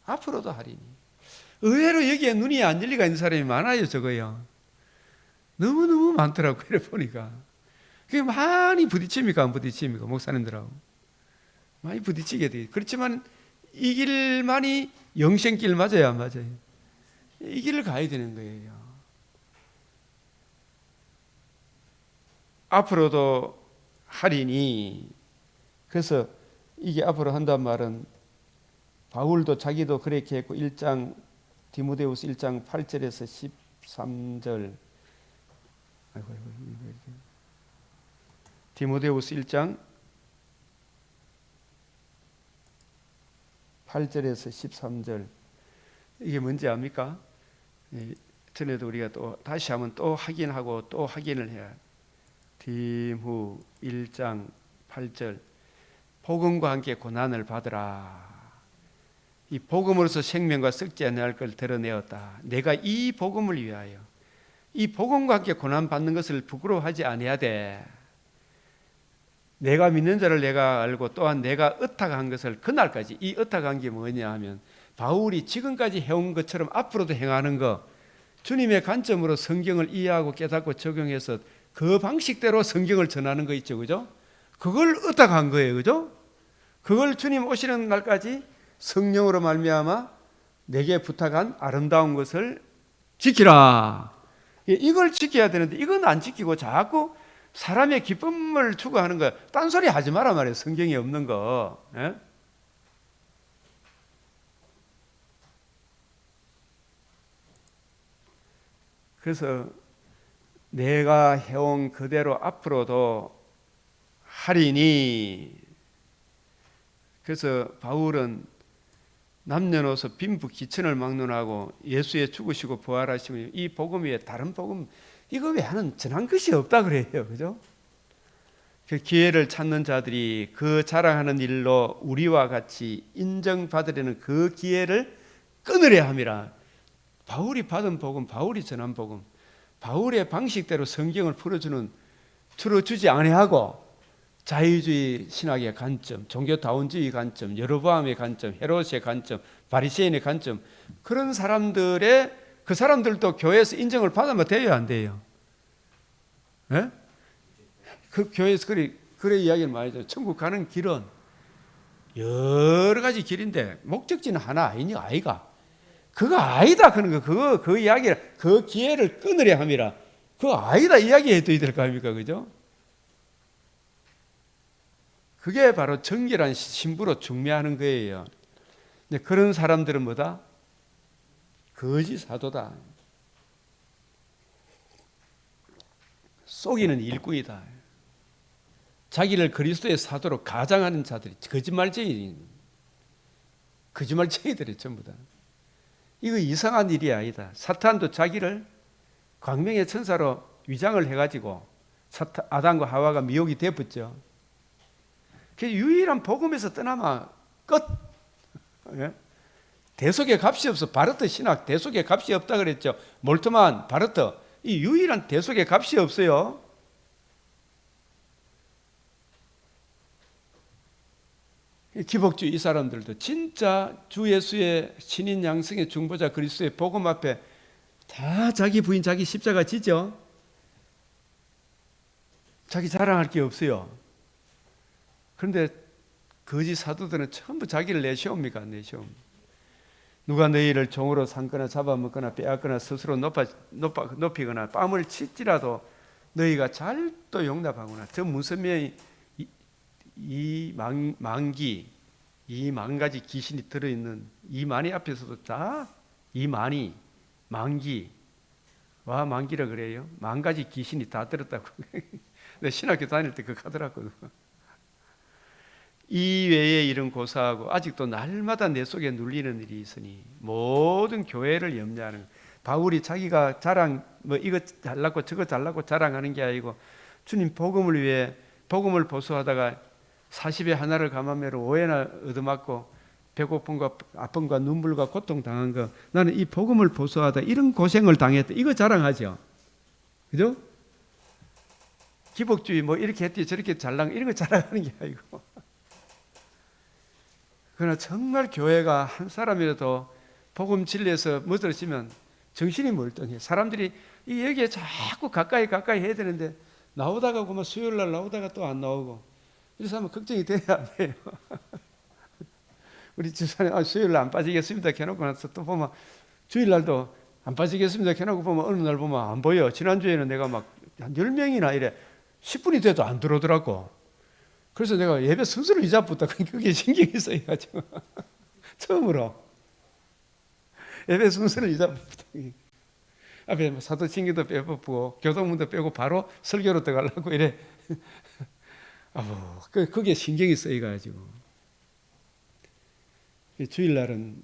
앞으로도 하리니. 의외로 여기에 눈이 안 열리가 있는 사람이 많아요. 저거요. 너무너무 많더라고요. 이래 보니까. 그게 많이 부딪힙니까? 안 부딪힙니까? 목사님들하고. 많이 부딪히게 돼요. 그렇지만 이 길만이 영생길 맞아요? 안 맞아요? 이 길을 가야 되는 거예요. 앞으로도 하리니. 그래서 이게 앞으로 한단 말은 바울도 자기도 그렇게 했고, 1장 디모데후서 1장 8절에서 13절, 디모데후서 1장 8절에서 13절, 이게 뭔지 압니까? 전에도 우리가 또 다시 한번 또 확인하고 또 확인을 해야. 디모 1장 8절, 복음과 함께 고난을 받으라. 이 복음으로서 생명과 썩지 않을 걸 드러내었다. 내가 이 복음을 위하여, 이 복음과 함께 고난 받는 것을 부끄러워하지 아니해야 돼. 내가 믿는 자를 내가 알고 또한 내가 의탁한 것을, 그날까지. 이 의탁한 게 뭐냐 하면 바울이 지금까지 해온 것처럼 앞으로도 행하는 거, 주님의 관점으로 성경을 이해하고 깨닫고 적용해서 그 방식대로 성경을 전하는 거 있죠, 그죠? 그걸 의탁한 거예요, 그죠? 그걸 주님 오시는 날까지 성령으로 말미암아 내게 부탁한 아름다운 것을 지키라. 이걸 지켜야 되는데 이건 안 지키고 자꾸 사람의 기쁨을 추구하는 거, 딴소리 하지 마라 말이에요. 성경에 없는 거. 예? 그래서 내가 해온 그대로 앞으로도 하리니. 그래서 바울은 남녀노소 빈부 기천을 막론하고 예수의 죽으시고 부활하시고 이 복음 위에 다른 복음, 이거 외에는 전한 것이 없다 그래요. 그죠? 그 기회를 찾는 자들이 그 자랑하는 일로 우리와 같이 인정받으려는 그 기회를 끊으려 함이라. 바울이 받은 복음, 바울이 전한 복음, 바울의 방식대로 성경을 풀어주지 아니하고 자유주의 신학의 관점, 종교다원주의 관점, 여로보암의 관점, 헤롯의 관점, 바리새인의 관점, 그런 사람들의, 그 사람들도 교회에서 인정을 받으면 돼요, 안 돼요? 예? 그 교회에서 그래 이야기를 많이 해요. 천국 가는 길은 여러 가지 길인데 목적지는 하나 아니니 아이가. 그거 아니다 그런 거, 그 이야기를, 그 기회를 끊으려 함이라. 그거 아니다 이야기해도 될 거 아닙니까, 그죠? 그게 바로 정결한 신부로 중매하는 거예요. 근데 그런 사람들은 뭐다? 거짓 사도다. 속이는 일꾼이다. 자기를 그리스도의 사도로 가장하는 자들이 거짓말쟁이들이 전부 다. 이거 이상한 일이 아니다. 사탄도 자기를 광명의 천사로 위장을 해가지고 아담과 하와가 미혹이 되었죠. 그 유일한 복음에서 떠나면 끝. 대속의 값이 없어. 바르트 신학 대속의 값이 없다 그랬죠. 몰트만, 바르트, 이 유일한 대속의 값이 없어요. 기복주의 이 사람들도 진짜 주 예수의 신인 양성의 중보자 그리스도의 복음 앞에 다 자기 부인 자기 십자가 지죠. 자기 자랑할 게 없어요. 그런데 거짓 사도들은 전부 자기를 내세웁니까? 내세웁니다. 누가 너희를 종으로 삼거나 잡아먹거나 빼앗거나 스스로 높이거나 뺨을 칠지라도 너희가 잘도 용납하구나. 저 무슨 이 만가지 귀신이 들어있는 이 많이 앞에서도 다 이 많이 만기 와 만기라 그래요. 만 가지 귀신이 다 들었다고. 내 신학교 다닐 때 그거 하더라고요. 이 외에 이런 고사하고 아직도 날마다 내 속에 눌리는 일이 있으니 모든 교회를 염려하는. 바울이 자기가 자랑 이거 잘났고 저거 잘났고 자랑하는 게 아니고 주님 복음을 위해 복음을 보수하다가 40에 하나를 감함매로 5회나 얻어맞고 배고픔과 아픔과 눈물과 고통 당한 거, 나는 이 복음을 보수하다 이런 고생을 당했다, 이거 자랑하죠. 그죠? 기복주의 이렇게 했더니 저렇게 잘난 이런 거 자랑하는 게 아니고. 그러나 정말 교회가 한 사람이라도 복음 진리에서 멋들어지면 정신이 멀쩡해. 사람들이 여기에 자꾸 가까이 해야 되는데 나오다가 그만 수요일 날 나오다가 또 안 나오고, 이래서 하면 걱정이 돼야 안 돼요. 우리 집사님 수요일 날 안 빠지겠습니다 해놓고 나서 또 보면 주일 날도 안 빠지겠습니다 해놓고 보면 어느 날 보면 안 보여. 지난주에는 내가 막 한 10명이나 이래 10분이 돼도 안 들어오더라고. 그래서 내가 예배 순서를 잊어붙다. 그게 신경이 쓰여가지고 처음으로 예배 순서를 잊어붙다. 앞에 사도신경도 빼고 교동문도 빼고 바로 설교로 들어가려고 이래. 그게 신경이 쓰여가지고. 주일날은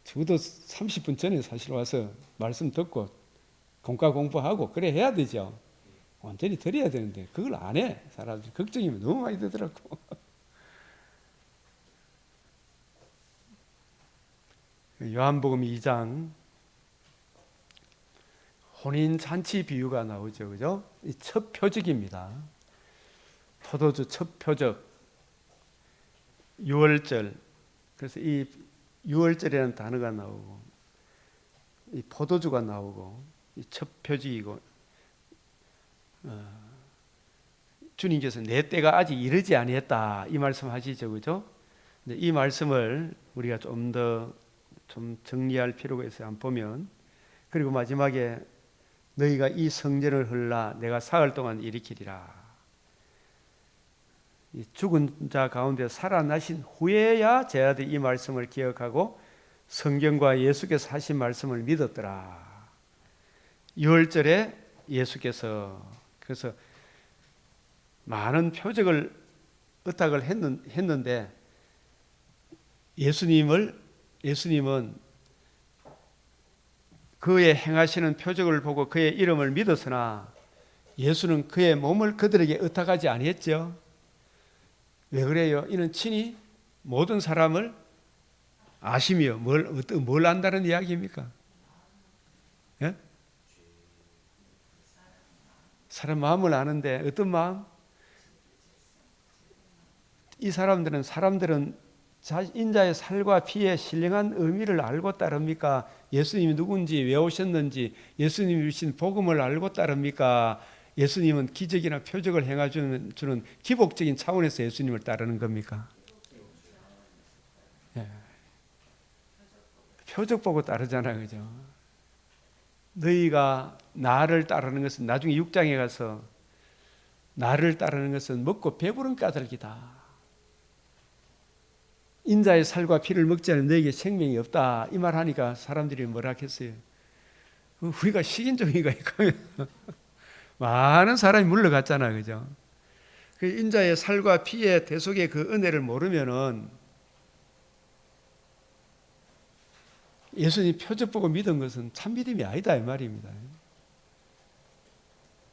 적어도 30분 전에 사실 와서 말씀 듣고 공과 공부하고 그래 해야 되죠. 완전히 드려야 되는데 그걸 안 해. 사람들이 걱정이 너무 많이 되더라고. 요한복음 2장 혼인잔치 비유가 나오죠. 그죠? 이 첫 표적입니다. 포도주 첫 표적. 6월절. 그래서 이 6월절이라는 단어가 나오고 이 포도주가 나오고 이 첫 표적이고, 주님께서 내 때가 아직 이르지 아니했다 이 말씀하시죠. 그죠? 근데 이 말씀을 우리가 좀 정리할 필요가 있어요. 한번 보면, 그리고 마지막에 너희가 이 성전을 헐라 내가 사흘 동안 일으키리라. 이 죽은 자 가운데 살아나신 후에야 제자들이 이 말씀을 기억하고 성경과 예수께서 하신 말씀을 믿었더라. 6월절에 예수께서 그래서 많은 표적을 의탁을 했는데 예수님은 그의 행하시는 표적을 보고 그의 이름을 믿었으나 예수는 그의 몸을 그들에게 의탁하지 아니했죠. 왜 그래요? 이는 친히 모든 사람을 아시며 뭘 안다는 이야기입니까? 예? 사람 마음을 아는데 어떤 마음? 이 사람들은 인자의 살과 피의 신령한 의미를 알고 따릅니까? 예수님이 누군지, 왜 오셨는지, 예수님이 주신 복음을 알고 따릅니까? 예수님은 기적이나 표적을 행해주는 기복적인 차원에서 예수님을 따르는 겁니까? 예. 표적 보고 따르잖아요. 그죠? 너희가 나를 따르는 것은, 나중에 6장에 가서 나를 따르는 것은 먹고 배부른 까닭이다. 인자의 살과 피를 먹지 않으면 너에게 생명이 없다. 이 말 하니까 사람들이 뭐라 했어요? 우리가 식인종인가? 많은 사람이 물러갔잖아요. 그죠? 그 인자의 살과 피의 대속의 그 은혜를 모르면은 예수님 표적 보고 믿은 것은 참 믿음이 아니다 이 말입니다.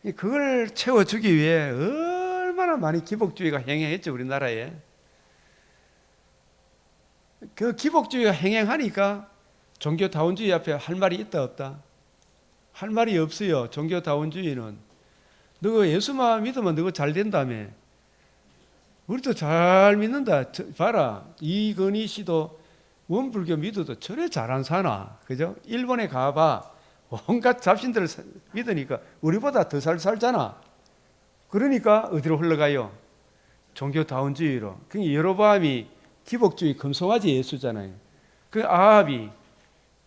그걸 채워주기 위해 얼마나 많이 기복주의가 행행했죠. 우리나라에. 그 기복주의가 행행하니까 종교다원주의 앞에 할 말이 있다 없다? 할 말이 없어요. 종교다원주의는. 너 예수만 믿으면 너 잘 된다며. 우리도 잘 믿는다. 봐라, 이건희 씨도 원불교 믿어도 저래 잘 안 사나, 그죠? 일본에 가봐, 온갖 잡신들을 믿으니까 우리보다 더 잘 살잖아. 그러니까 어디로 흘러가요? 종교다운주의로. 그러니까 여로보암이 기복주의 금송아지 예수잖아요. 그 아합이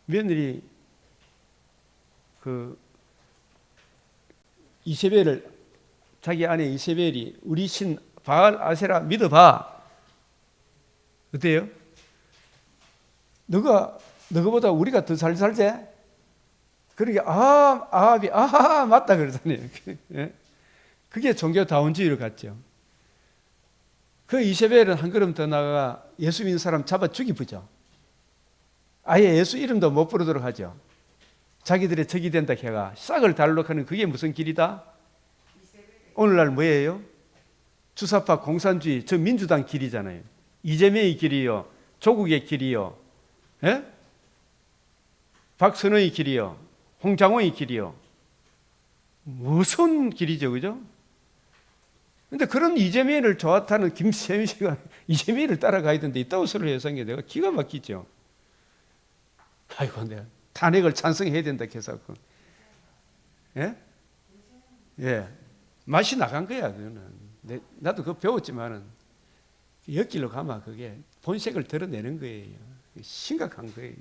며느리 그 이세벨을, 자기 아내 이세벨이 우리 신 바알 아세라 믿어봐. 어때요? 너가보다 우리가 더 잘 살지? 그러니까 아합이 맞다 그러잖아요. 그게 종교다운주의로 갔죠. 그 이세벨은 한 걸음 더 나가 예수 믿는 사람 잡아 죽이부죠. 아예 예수 이름도 못 부르도록 하죠. 자기들의 적이 된다 해가 싹을 달러 하는 그게 무슨 길이다? 오늘날 뭐예요? 주사파 공산주의, 저 민주당 길이잖아요. 이재명의 길이요, 조국의 길이요, 예? 박선호의 길이요, 홍장호의 길이요. 무슨 길이죠, 그죠? 근데 그런 이재명을 좋았다는 김세민 씨가 이재명을 따라가야 되는데 이따위 소리를 해서 내가 기가 막히죠. 아이고, 내가 탄핵을 찬성해야 된다 해서. 예? 예. 맛이 나간 거야, 그거는. 나도 그거 배웠지만은, 옆길로 가면 그게 본색을 드러내는 거예요. 심각한 거예요.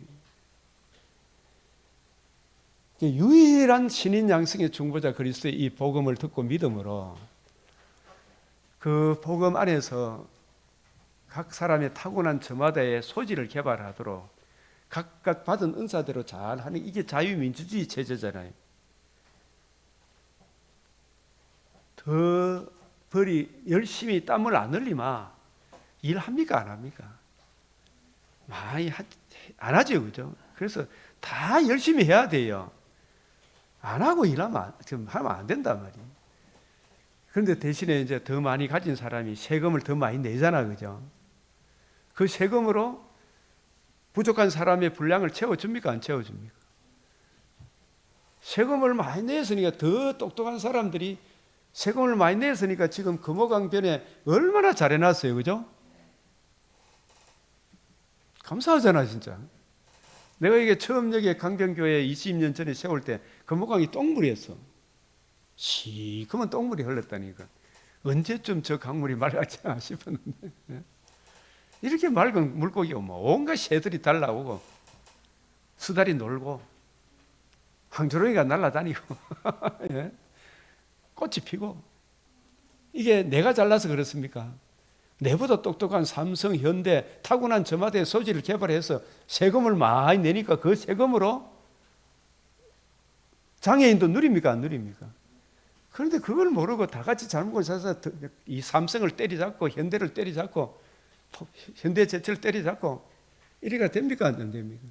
유일한 신인 양성의 중보자 그리스도의 이 복음을 듣고 믿음으로 그 복음 안에서 각 사람의 타고난 저마다의 소질을 개발하도록 각각 받은 은사대로 잘 하는, 이게 자유민주주의 체제잖아요. 더 벌이 열심히 땀을 안 흘리마 일합니까, 안 합니까? 많이 안 하죠, 그죠? 그래서 다 열심히 해야 돼요. 안 하고 일하면 하면 안 된단 말이에요. 그런데 대신에 이제 더 많이 가진 사람이 세금을 더 많이 내잖아, 그죠? 그 세금으로 부족한 사람의 분량을 채워줍니까, 안 채워줍니까? 세금을 많이 냈으니까 더 똑똑한 사람들이 세금을 많이 냈으니까 지금 금호강변에 얼마나 잘 해놨어요, 그죠? 감사하잖아, 진짜. 내가 이게 처음 여기 강변교회 20년 전에 세울 때 금호강이 똥물이었어. 시커먼 똥물이 흘렀다니까. 언제쯤 저 강물이 맑았지 싶었는데. 이렇게 맑은 물고기가 뭐 온갖 새들이 달라오고 수달이 놀고 항조롱이가 날아다니고 예? 꽃이 피고. 이게 내가 잘나서 그렇습니까? 내보다 똑똑한 삼성, 현대, 타고난 저마다의 소질을 개발해서 세금을 많이 내니까 그 세금으로 장애인도 누립니까, 안 누립니까? 그런데 그걸 모르고 다 같이 잘못 사서 이 삼성을 때리잡고 현대를 때리잡고 현대제철을 때리잡고 이래가 됩니까, 안 됩니까?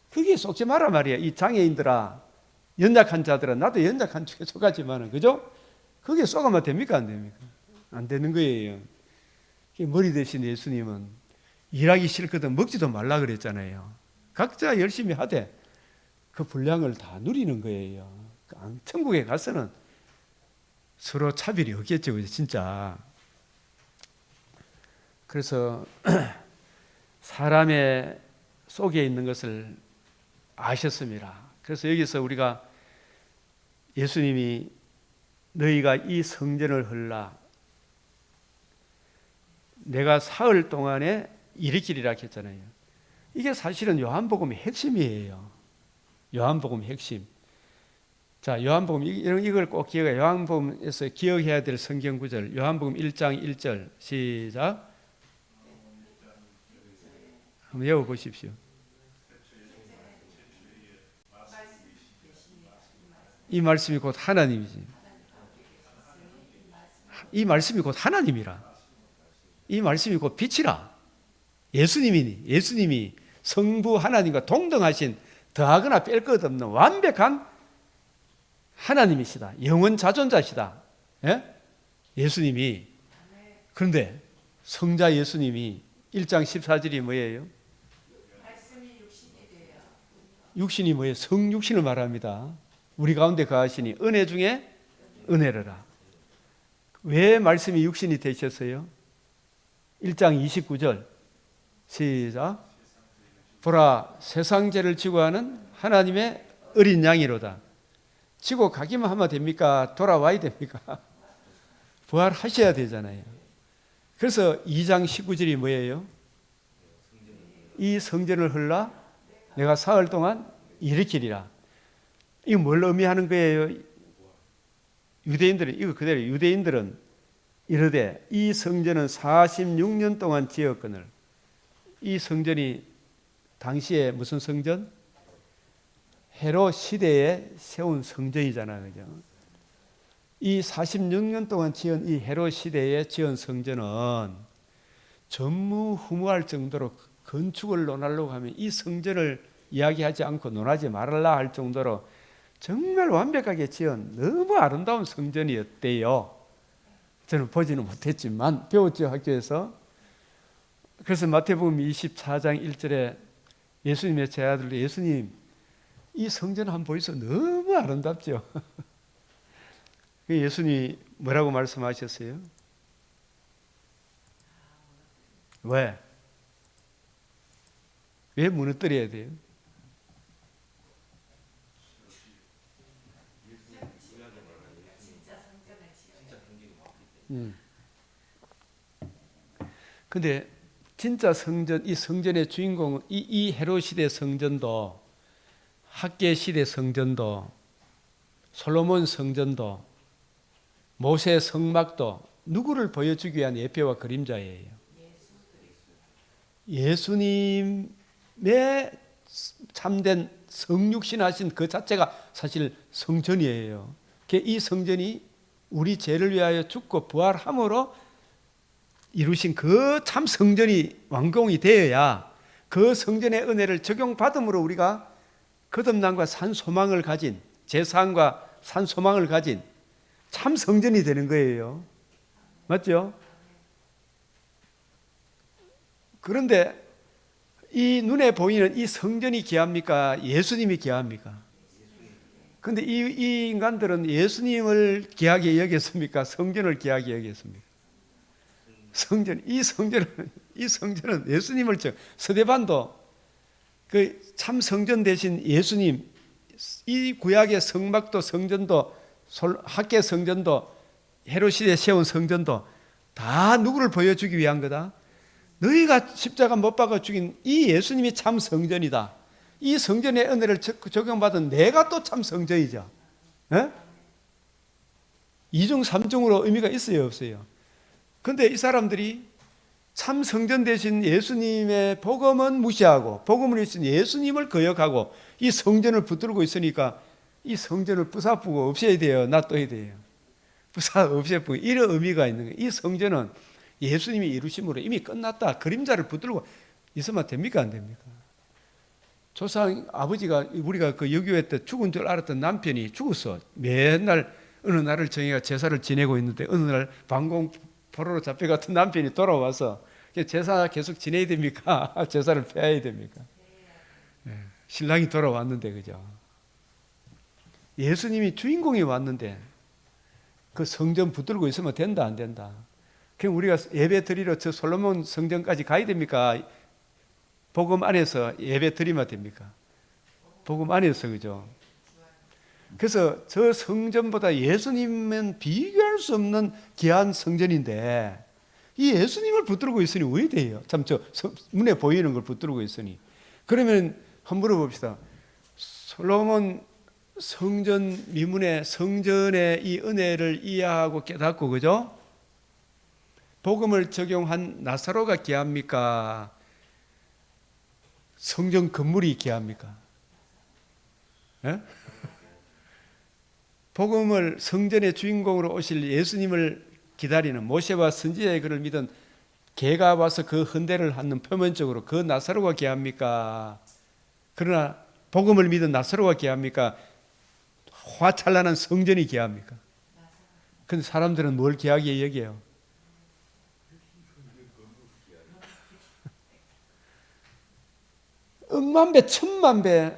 그게 속지 마라 말이야. 이 장애인들아, 연약한 자들아, 나도 연약한 축에 속하지만은, 그죠? 그게 쏘가면 됩니까, 안 됩니까? 안 되는 거예요. 머리 대신 예수님은 일하기 싫거든 먹지도 말라 그랬잖아요. 각자 열심히 하되 그 분량을 다 누리는 거예요. 천국에 가서는 서로 차별이 없겠죠, 진짜. 그래서 사람의 속에 있는 것을 아셨습니다. 그래서 여기서 우리가 예수님이 너희가 이 성전을 헐라 내가 사흘 동안에 일으키리라 했잖아요. 이게 사실은 요한복음의 핵심이에요. 요한복음 핵심. 자, 요한복음 이걸 꼭 기억해. 요한복음에서 기억해야 될 성경 구절. 요한복음 1장 1절 시작. 한번 외워 보십시오. 이 말씀이 곧 하나님이지. 이 말씀이 곧 하나님이라. 이 말씀이 곧 빛이라. 예수님이 성부 하나님과 동등하신 더하거나 뺄 것 없는 완벽한 하나님이시다. 영원 자존자시다. 예? 예수님이. 그런데 성자 예수님이 1장 14절이 뭐예요? 육신이 뭐예요? 성육신을 말합니다. 우리 가운데 거하시니 은혜 중에 은혜로라. 왜 말씀이 육신이 되셨어요? 1장 29절 시작. 보라, 세상 죄를 지고 하는 하나님의 어린 양이로다. 지고 가기만 하면 됩니까? 돌아와야 됩니까? 부활하셔야 되잖아요. 그래서 2장 19절이 뭐예요? 이 성전을 흘러 내가 사흘 동안 일으키리라. 이거 뭘 의미하는 거예요? 유대인들은 이거 그대로 유대인들은 이르되 이 성전은 46년 동안 지었거늘. 이 성전이 당시에 무슨 성전? 헤롯 시대에 세운 성전이잖아요. 그죠? 이 46년 동안 지은 이 헤롯 시대에 지은 성전은 전무후무할 정도로 건축을 논하려고 하면 이 성전을 이야기하지 않고 논하지 말아라 할 정도로 정말 완벽하게 지은 너무 아름다운 성전이었대요. 저는 보지는 못했지만 배웠죠, 학교에서. 그래서 마태복음 24장 1절에 예수님의 제자들도 예수님 이 성전 한번 보이소. 너무 아름답죠. 예수님이 뭐라고 말씀하셨어요? 왜? 왜 무너뜨려야 돼요? 근데 진짜 성전, 이 성전의 주인공은 이 헤롯 시대 성전도, 학계 시대 성전도, 솔로몬 성전도, 모세 성막도 누구를 보여주기 위한 예표와 그림자예요? 예수님의 참된 성육신하신 그 자체가 사실 성전이에요. 이 성전이 우리 죄를 위하여 죽고 부활함으로 이루신 그 참 성전이 완공이 되어야 그 성전의 은혜를 적용받음으로 우리가 거듭남과 산 소망을 가진, 제사함과 산 소망을 가진 참 성전이 되는 거예요. 맞죠? 그런데 이 눈에 보이는 이 성전이 귀합니까? 예수님이 귀합니까? 그런데 이 인간들은 예수님을 귀하게 여겼습니까? 성전을 귀하게 여겼습니까? 이 성전은 예수님을 스데반도 그 참 성전 대신 예수님, 이 구약의 성막도 성전도 학계 성전도 헤롯 시대에 세운 성전도 다 누구를 보여주기 위한 거다? 너희가 십자가 못 박아 죽인 이 예수님이 참 성전이다. 이 성전의 은혜를 적용받은 내가 또 참 성전이죠. 예? 이중 삼중으로 의미가 있어요, 없어요? 근데 이 사람들이 참 성전 대신 예수님의 복음은 무시하고 복음을 있으니 예수님을 거역하고 이 성전을 붙들고 있으니까 이 성전을 부사부고 없애야 돼요, 놔둬야 돼요. 없애고 이런 의미가 있는 거예요. 이 성전은 예수님이 이루심으로 이미 끝났다. 그림자를 붙들고 있으면 됩니까, 안 됩니까? 조상 아버지가 우리가 그 여교회 때 죽은 줄 알았던 남편이 죽었어. 맨날 어느 날을 정해가 제사를 지내고 있는데 어느 날 방공 포로로 잡혀갔던 남편이 돌아와서 제사 계속 지내야 됩니까? 제사를 폐해야 됩니까? 신랑이 돌아왔는데, 그죠? 예수님이 주인공이 왔는데 그 성전 붙들고 있으면 된다, 안 된다? 그럼 우리가 예배 드리러 저 솔로몬 성전까지 가야 됩니까? 복음 안에서 예배 드리면 됩니까? 복음 안에서, 그죠? 그래서 저 성전보다 예수님은 비교할 수 없는 귀한 성전인데 이 예수님을 붙들고 있으니 왜 돼요? 참 저 눈에 보이는 걸 붙들고 있으니. 그러면 한번 물어봅시다. 솔로몬 성전 미문의 성전의 이 은혜를 이해하고 깨닫고, 그죠? 복음을 적용한 나사로가 귀합니까? 성전 건물이 귀합니까? 예? 복음을 성전의 주인공으로 오실 예수님을 기다리는 모세와 선지자의 글을 믿은 개가 와서 그 헌대를 하는 표면적으로 그 나사로가 귀합니까? 그러나 복음을 믿은 나사로가 귀합니까? 화찬란한 성전이 귀합니까? 근데 사람들은 뭘 귀하게 여겨요? 억만 배, 천만 배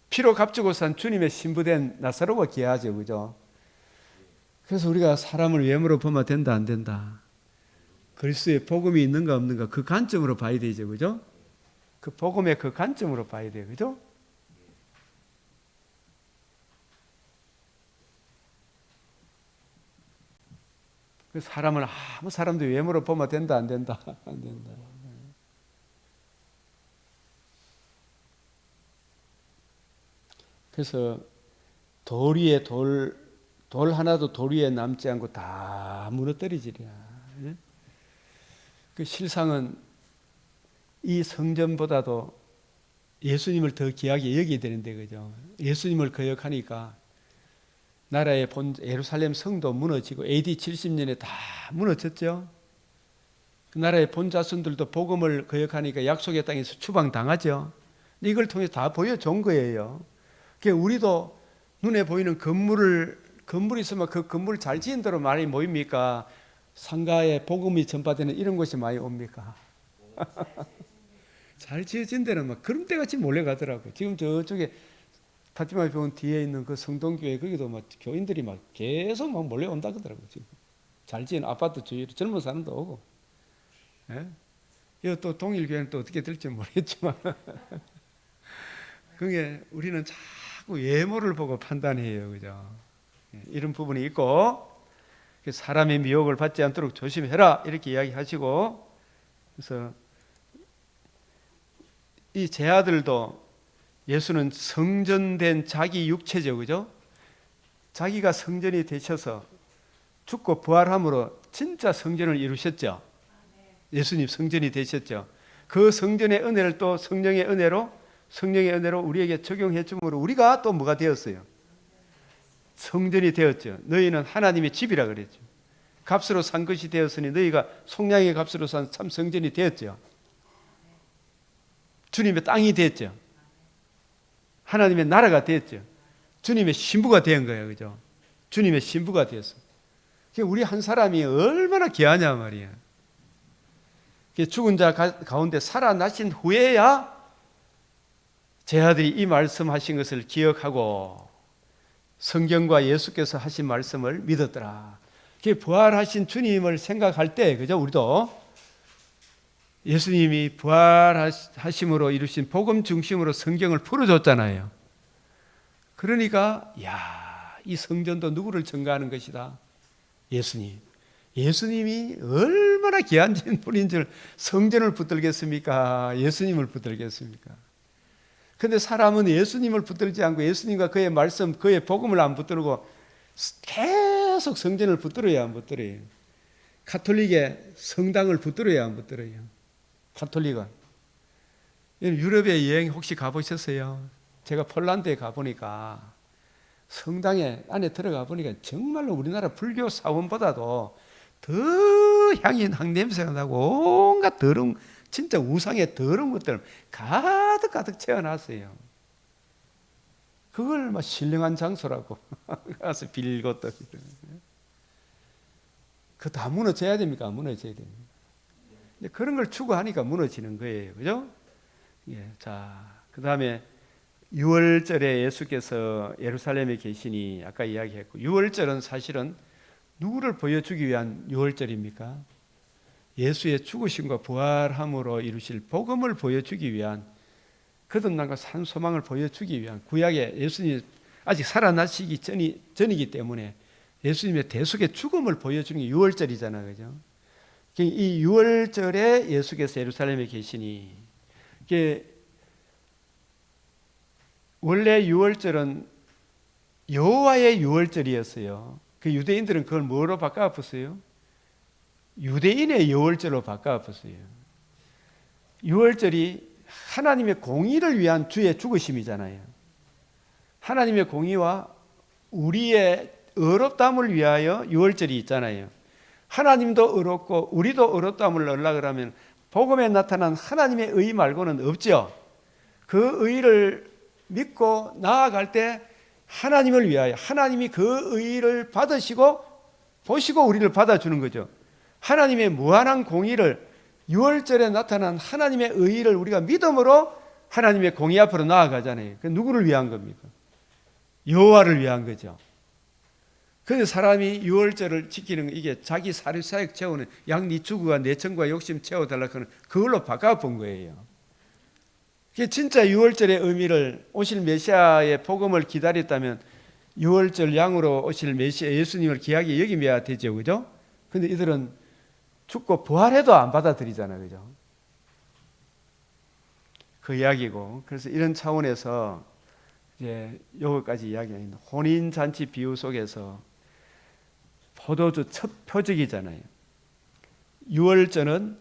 피로 값주고 산 주님의 신부된 나사로가 귀하죠, 그죠? 그래서 우리가 사람을 외모로 보면 된다 안 된다. 그리스도의 복음이 있는가 없는가 그 관점으로 봐야 되죠. 그죠? 그 복음의 그 관점으로 봐야 돼요. 그죠? 그 사람을 아무 사람도 외모로 보면 된다 안 된다. 안 된다. 그래서 돌 위에 돌 하나도 돌 위에 남지 않고 다 무너뜨리지랴. 그 실상은 이 성전보다도 예수님을 더 귀하게 여겨야 되는데, 그죠? 예수님을 거역하니까 나라의 예루살렘 성도 무너지고 AD 70년에 다 무너졌죠. 그 나라의 본자손들도 복음을 거역하니까 약속의 땅에서 추방당하죠. 이걸 통해서 다 보여준 거예요. 그러니까 우리도 눈에 보이는 건물이 있으면 그 건물을 잘 지은 대로 많이 모입니까? 상가에 복음이 전파되는 이런 곳이 많이 옵니까? 잘 지어진 데는 막 그런 때같이 몰려가더라고. 지금 저쪽에 파티마 병원 뒤에 있는 그 성동교회 거기도 막 교인들이 막 계속 막 몰려온다 그러더라고. 지금 잘 지은 아파트 주위로 젊은 사람도 오고. 예? 이거 또 동일교회는 또 어떻게 될지 모르겠지만 그게 우리는 자꾸 외모를 보고 판단해요. 그죠? 이런 부분이 있고 사람의 미혹을 받지 않도록 조심해라 이렇게 이야기하시고, 그래서 이 제 아들도 예수는 성전된 자기 육체죠. 그죠? 자기가 성전이 되셔서 죽고 부활함으로 진짜 성전을 이루셨죠. 예수님 성전이 되셨죠. 그 성전의 은혜를 또 성령의 은혜로 우리에게 적용해 줌으로 우리가 또 뭐가 되었어요? 성전이 되었죠. 너희는 하나님의 집이라 그랬죠. 값으로 산 것이 되었으니 너희가 속량의 값으로 산 참 성전이 되었죠. 주님의 땅이 됐죠. 하나님의 나라가 됐죠. 주님의 신부가 된 거예요. 그죠? 주님의 신부가 되었어. 우리 한 사람이 얼마나 귀하냐 말이야. 죽은 자 가운데 살아나신 후에야 제 아들이 이 말씀하신 것을 기억하고 성경과 예수께서 하신 말씀을 믿었더라. 부활하신 주님을 생각할 때, 그죠? 우리도 예수님이 부활하심으로 이루신 복음 중심으로 성경을 풀어줬잖아요. 그러니까 이 성전도 누구를 증거하는 것이다? 예수님. 예수님이 얼마나 귀한 분인 줄 성전을 붙들겠습니까? 예수님을 붙들겠습니까? 근데 사람은 예수님을 붙들지 않고 예수님과 그의 말씀, 그의 복음을 안 붙들고 계속 성전을 붙들어야 안 붙들어요. 가톨릭의 성당을 붙들어야 안 붙들어요. 가톨릭은. 유럽에 여행 혹시 가보셨어요? 제가 폴란드에 가보니까 성당에 안에 들어가 보니까 정말로 우리나라 불교 사원보다도 더 향이 냄새가 나고 온갖 더러운, 진짜 우상의 더러운 것들 가득 채워놨어요. 그걸 막 신령한 장소라고 가서 빌고 또 그거 다 무너져야 됩니까? 무너져야 됩니다. 그런 걸 추구하니까 무너지는 거예요. 그죠? 예, 자, 그 다음에 6월절에 예수께서 예루살렘에 계시니 아까 이야기했고, 6월절은 사실은 누구를 보여주기 위한 6월절입니까? 예수의 죽으심과 부활함으로 이루실 복음을 보여주기 위한, 거듭남과 산 소망을 보여주기 위한, 구약에 예수님이 아직 살아나시기 전이기 때문에 예수님의 대속의 죽음을 보여주는 게 6월절이잖아요. 그죠? 이 6월절에 예수께서 예루살렘에 계시니, 원래 6월절은 여호와의 6월절이었어요. 그 유대인들은 그걸 뭐로 바꿔봤어요? 유대인의 6월절로 바꿔봤어요. 6월절이 하나님의 공의를 위한 주의 죽으심이잖아요. 하나님의 공의와 우리의 의롭다함을 위하여 6월절이 있잖아요. 하나님도 의롭고 우리도 의롭다함을 얻으려고 하면 복음에 나타난 하나님의 의 말고는 없죠. 그 의를 믿고 나아갈 때 하나님을 위하여 하나님이 그 의를 받으시고 보시고 우리를 받아주는 거죠. 하나님의 무한한 공의를 6월절에 나타난 하나님의 의를 우리가 믿음으로 하나님의 공의 앞으로 나아가잖아요. 그 누구를 위한 겁니까? 여호와를 위한 거죠. 근데 사람이 유월절을 지키는 이게 자기 사료사역 채우는 양 네 주구가 내 청과 욕심 채워달라 그는 그걸로 바꿔본 거예요. 그게 진짜 유월절의 의미를 오실 메시아의 복음을 기다렸다면 유월절 양으로 오실 메시아 예수님을 귀하게 여기면 되죠, 그죠? 근데 이들은 죽고 부활해도 안 받아들이잖아요, 그죠? 그 이야기고, 그래서 이런 차원에서 이제 요거까지 이야기하는 혼인 잔치 비유 속에서 포도주 첫 표적이잖아요. 유월절은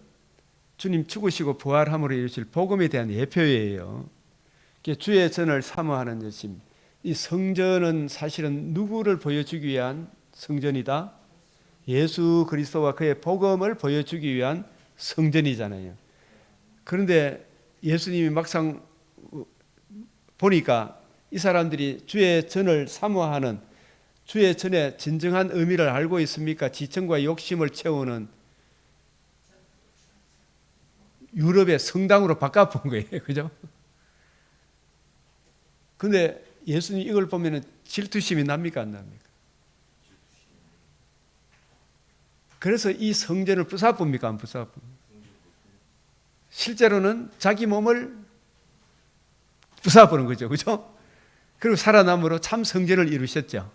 주님 죽으시고 부활함으로 이루실 복음에 대한 예표예요. 주의 전을 사모하는 열심. 이 성전은 사실은 누구를 보여주기 위한 성전이다? 예수 그리스도와 그의 복음을 보여주기 위한 성전이잖아요. 그런데 예수님이 막상 보니까 이 사람들이 주의 전을 사모하는, 주의 전의 진정한 의미를 알고 있습니까? 지청과 욕심을 채우는 유럽의 성당으로 바꿔본 거예요. 그죠? 근데 예수님 이걸 보면 질투심이 납니까? 안 납니까? 그래서 이 성전을 부숴봅니까? 안 부숴봅니까? 실제로는 자기 몸을 부숴보는 거죠. 그죠? 그리고 살아남으로 참 성전을 이루셨죠.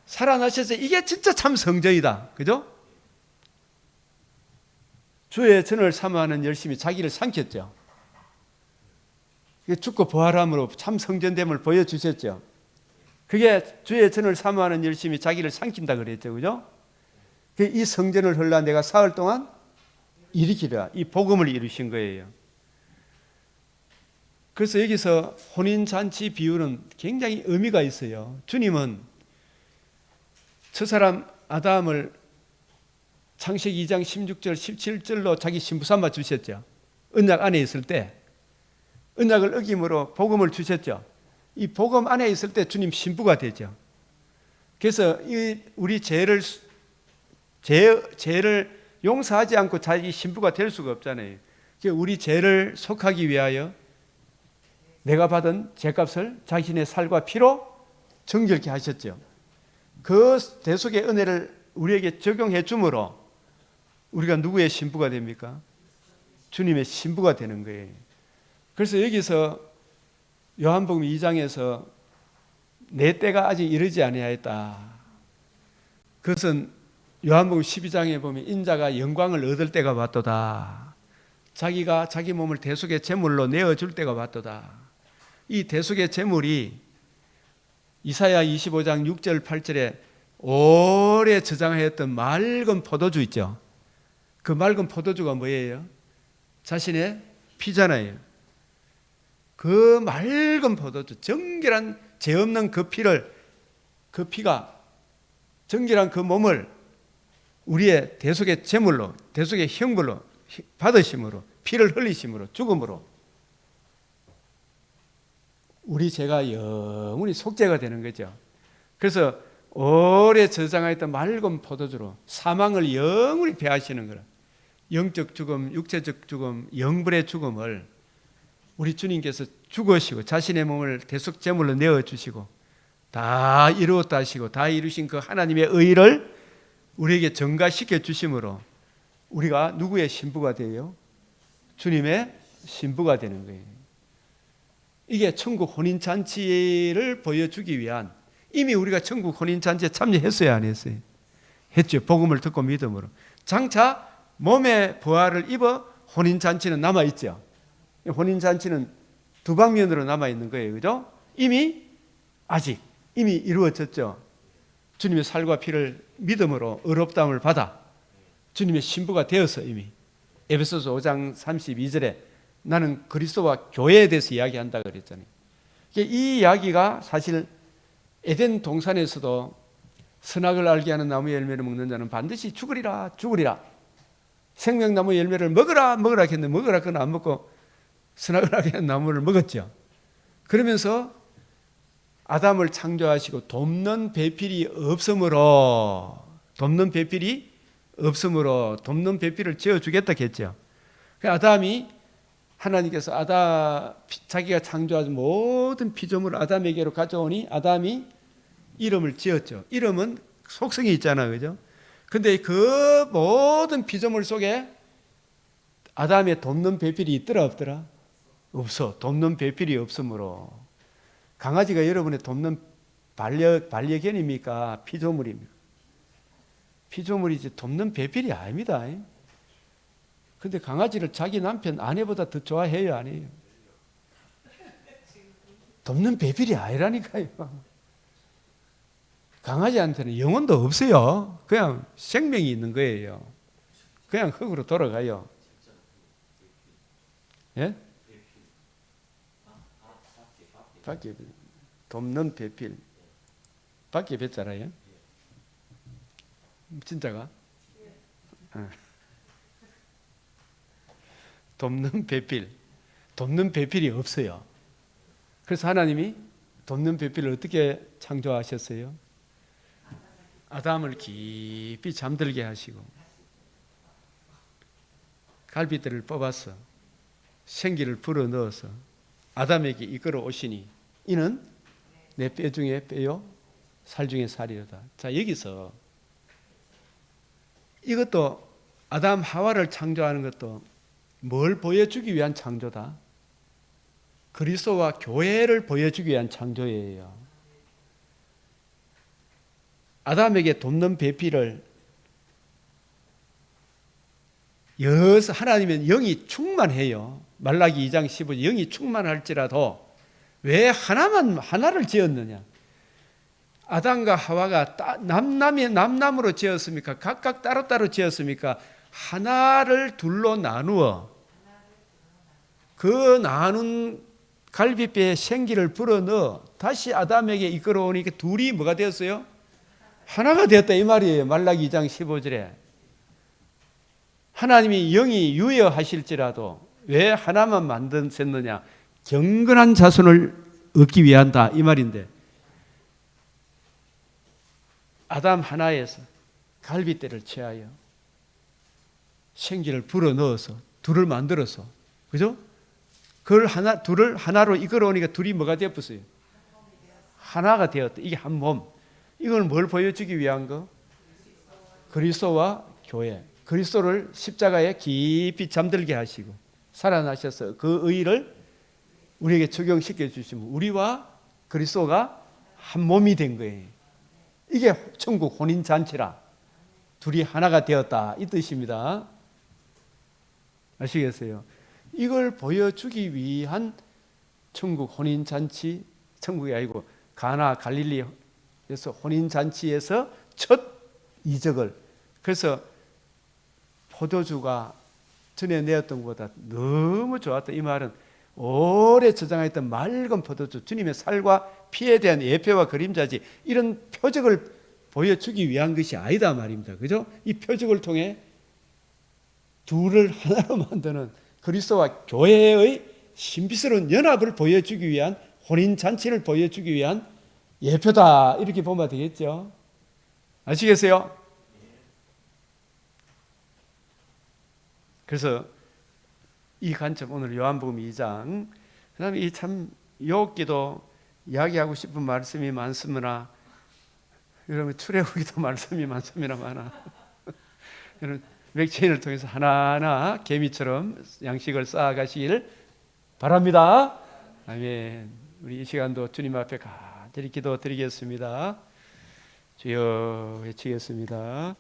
살아나셔서 이게 진짜 참 성전이다. 그죠? 주의 전을 사모하는 열심히 자기를 삼켰죠. 죽고 부활함으로 참 성전됨을 보여주셨죠. 그게 주의 전을 사모하는 열심히 자기를 삼킨다 그랬죠. 그죠? 이 성전을 헐라 내가 사흘 동안 일으키라. 이 복음을 이루신 거예요. 그래서 여기서 혼인잔치 비유는 굉장히 의미가 있어요. 주님은 저 사람 아담을 창세기 2장 16절 17절로 자기 신부 삼아 주셨죠. 언약 안에 있을 때 언약을 어김으로 복음을 주셨죠. 이 복음 안에 있을 때 주님 신부가 되죠. 그래서 우리 죄를 용서하지 않고 자기 신부가 될 수가 없잖아요. 우리 죄를 속하기 위하여 내가 받은 죄값을 자신의 살과 피로 정결케 하셨죠. 그 대속의 은혜를 우리에게 적용해 주므로 우리가 누구의 신부가 됩니까? 주님의 신부가 되는 거예요. 그래서 여기서 요한복음 2장에서 내 때가 아직 이르지 아니하였다. 그것은 요한복음 12장에 보면 인자가 영광을 얻을 때가 왔도다. 자기가 자기 몸을 대속의 제물로 내어줄 때가 왔도다. 이 대속의 제물이 이사야 25장 6절 8절에 오래 저장하였던 맑은 포도주 있죠. 그 맑은 포도주가 뭐예요? 자신의 피잖아요. 그 맑은 포도주, 정결한 죄 없는 그 피가 정결한 그 몸을 우리의 대속의 제물로, 대속의 형벌로 받으심으로, 피를 흘리심으로, 죽음으로 우리 죄가 영원히 속죄가 되는 거죠. 그래서 오래 저장하였던 맑은 포도주로 사망을 영원히 패하시는 거라. 영적 죽음, 육체적 죽음, 영불의 죽음을 우리 주님께서 죽으시고 자신의 몸을 대속 제물로 내어주시고 다 이루었다 하시고 다 이루신 그 하나님의 의를 우리에게 전가시켜 주심으로 우리가 누구의 신부가 돼요? 주님의 신부가 되는 거예요. 이게 천국 혼인잔치를 보여주기 위한, 이미 우리가 천국 혼인잔치에 참여했어요, 안 했어요? 했죠. 복음을 듣고 믿음으로. 장차 몸의 부활을 입어 혼인잔치는 남아있죠. 혼인잔치는 두 방면으로 남아있는 거예요. 그죠? 이미 이루어졌죠. 주님의 살과 피를 믿음으로 의롭다함을 받아 주님의 신부가 되어서 이미 에베소서 5장 32절에 나는 그리스도와 교회에 대해서 이야기한다 그랬잖아요. 이 이야기가 사실 에덴 동산에서도 선악을 알게 하는 나무 열매를 먹는 자는 반드시 죽으리라. 생명나무 열매를 먹으라 했는데 먹으라 그건 안 먹고 선악을 알게 하는 나무를 먹었죠. 그러면서 아담을 창조하시고 돕는 배필이 없으므로 돕는 배필을 지어주겠다 했죠. 아담이 하나님께서 자기가 창조한 모든 피조물을 아담에게로 가져오니 아담이 이름을 지었죠. 이름은 속성이 있잖아, 그죠? 근데 그 모든 피조물 속에 아담의 돕는 배필이 있더라 없더라? 없어. 돕는 배필이 없으므로 강아지가 여러분의 돕는 반려견입니까? 피조물입니까? 피조물이지 돕는 배필이 아닙니다. 근데 강아지를 자기 남편 아내보다 더 좋아해요, 안 해요? 돕는 배필이 아니라니까요. 강아지한테는 영혼도 없어요. 그냥 생명이 있는 거예요. 그냥 흙으로 돌아가요. 예? 밖에 돕는 배필. 밖에 뱉잖아요. 진짜가? 돕는 배필. 돕는 배필이 없어요. 그래서 하나님이 돕는 배필을 어떻게 창조하셨어요? 아담을 깊이 잠들게 하시고 갈빗대를 뽑아서 생기를 불어넣어서 아담에게 이끌어 오시니 이는 내 뼈 중에 뼈요 살 중에 살이로다. 자, 여기서 이것도 아담 하와를 창조하는 것도 뭘 보여주기 위한 창조다? 그리스도와 교회를 보여주기 위한 창조예요. 아담에게 돕는 배필을 하나님은 영이 충만해요. 말라기 2장 15절 영이 충만할지라도 왜 하나를 지었느냐? 아담과 하와가 남남으로 지었습니까? 각각 따로따로 지었습니까? 하나를 둘로 나누어 그 나눈 갈빗배에 생기를 불어넣어 다시 아담에게 이끌어오니까 둘이 뭐가 되었어요? 하나가 되었다 이 말이에요. 말라기 2장 15절에 하나님이 영이 유여하실지라도 왜 하나만 만드셨느냐? 경건한 자손을 얻기 위한다 이 말인데 아담 하나에서 갈빗대를 취하여 생기를 불어넣어서 둘을 만들어서 그죠? 그걸 둘을 하나로 이끌어오니까 둘이 뭐가 되었어요? 하나가 되었다. 이게 한 몸. 이걸 뭘 보여주기 위한 거? 그리스도와 교회. 그리스도를 십자가에 깊이 잠들게 하시고 살아나셔서 그 의를 우리에게 적용시켜 주시면 우리와 그리스도가 한 몸이 된 거예요. 이게 천국 혼인잔치라. 둘이 하나가 되었다 이 뜻입니다. 아시겠어요? 이걸 보여주기 위한 천국 혼인잔치, 천국이 아니고 가나 갈릴리에서 혼인잔치에서 첫 이적을 그래서 포도주가 전에 내었던 것보다 너무 좋았다. 이 말은 오래 저장했던 맑은 포도주, 주님의 살과 피에 대한 예표와 그림자지 이런 표적을 보여주기 위한 것이 아니다 말입니다. 그죠? 이 표적을 통해 둘을 하나로 만드는 그리스도와 교회의 신비스러운 연합을 보여주기 위한 혼인잔치를 보여주기 위한 예표다 이렇게 보면 되겠죠. 아시겠어요? 그래서 이 관점 오늘 요한복음 2장 그 다음에 이 참 욥기도 이야기하고 싶은 말씀이 많습니다. 여러분 출애굽기도 말씀이 많습니다. 많아. 여러분 맥체인을 통해서 하나하나 개미처럼 양식을 쌓아가시길 바랍니다. 아멘. 우리 이 시간도 주님 앞에 간절히 기도드리겠습니다. 주여 외치겠습니다.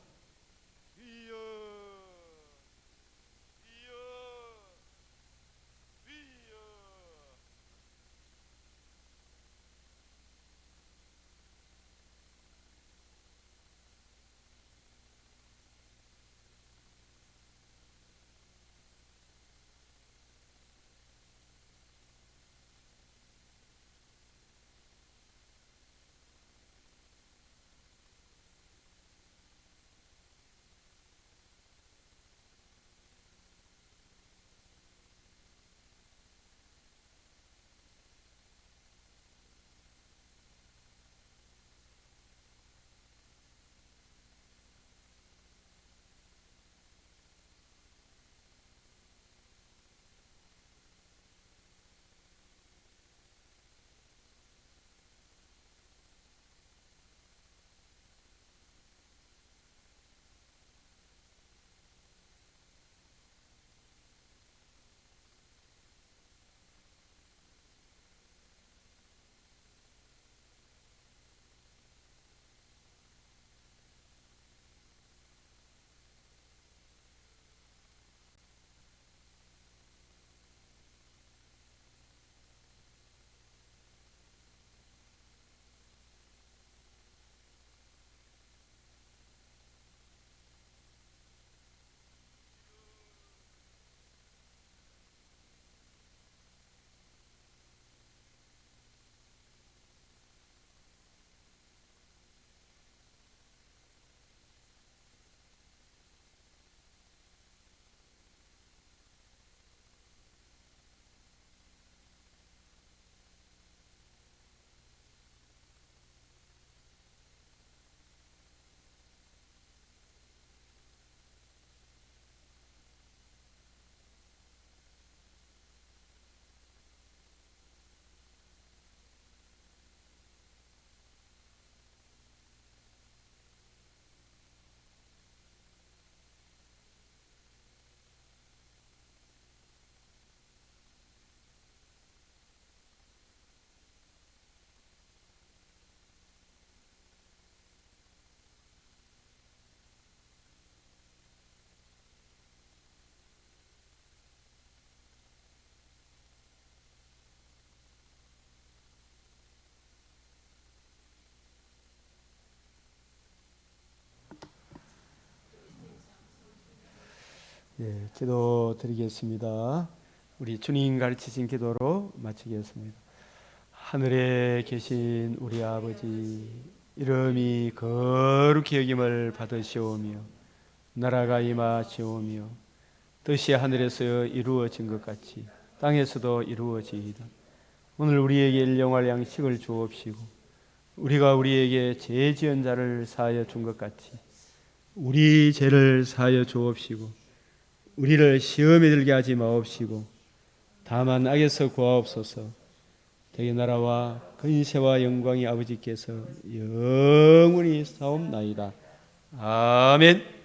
기도 드리겠습니다. 우리 주님 가르치신 기도로 마치겠습니다. 하늘에 계신 우리 아버지, 이름이 거룩히 여김을 받으시오며 나라가 임하시오며 뜻이 하늘에서 이루어진 것 같이 땅에서도 이루어지이다. 오늘 우리에게 일용할 양식을 주옵시고 우리가 우리에게 죄 지은 자를 사하여 준 것 같이 우리 죄를 사하여 주옵시고 우리를 시험에 들게 하지 마옵시고 다만 악에서 구하옵소서. 대개 나라와 근세와 영광이 아버지께서 영원히 사옵나이다. 아멘.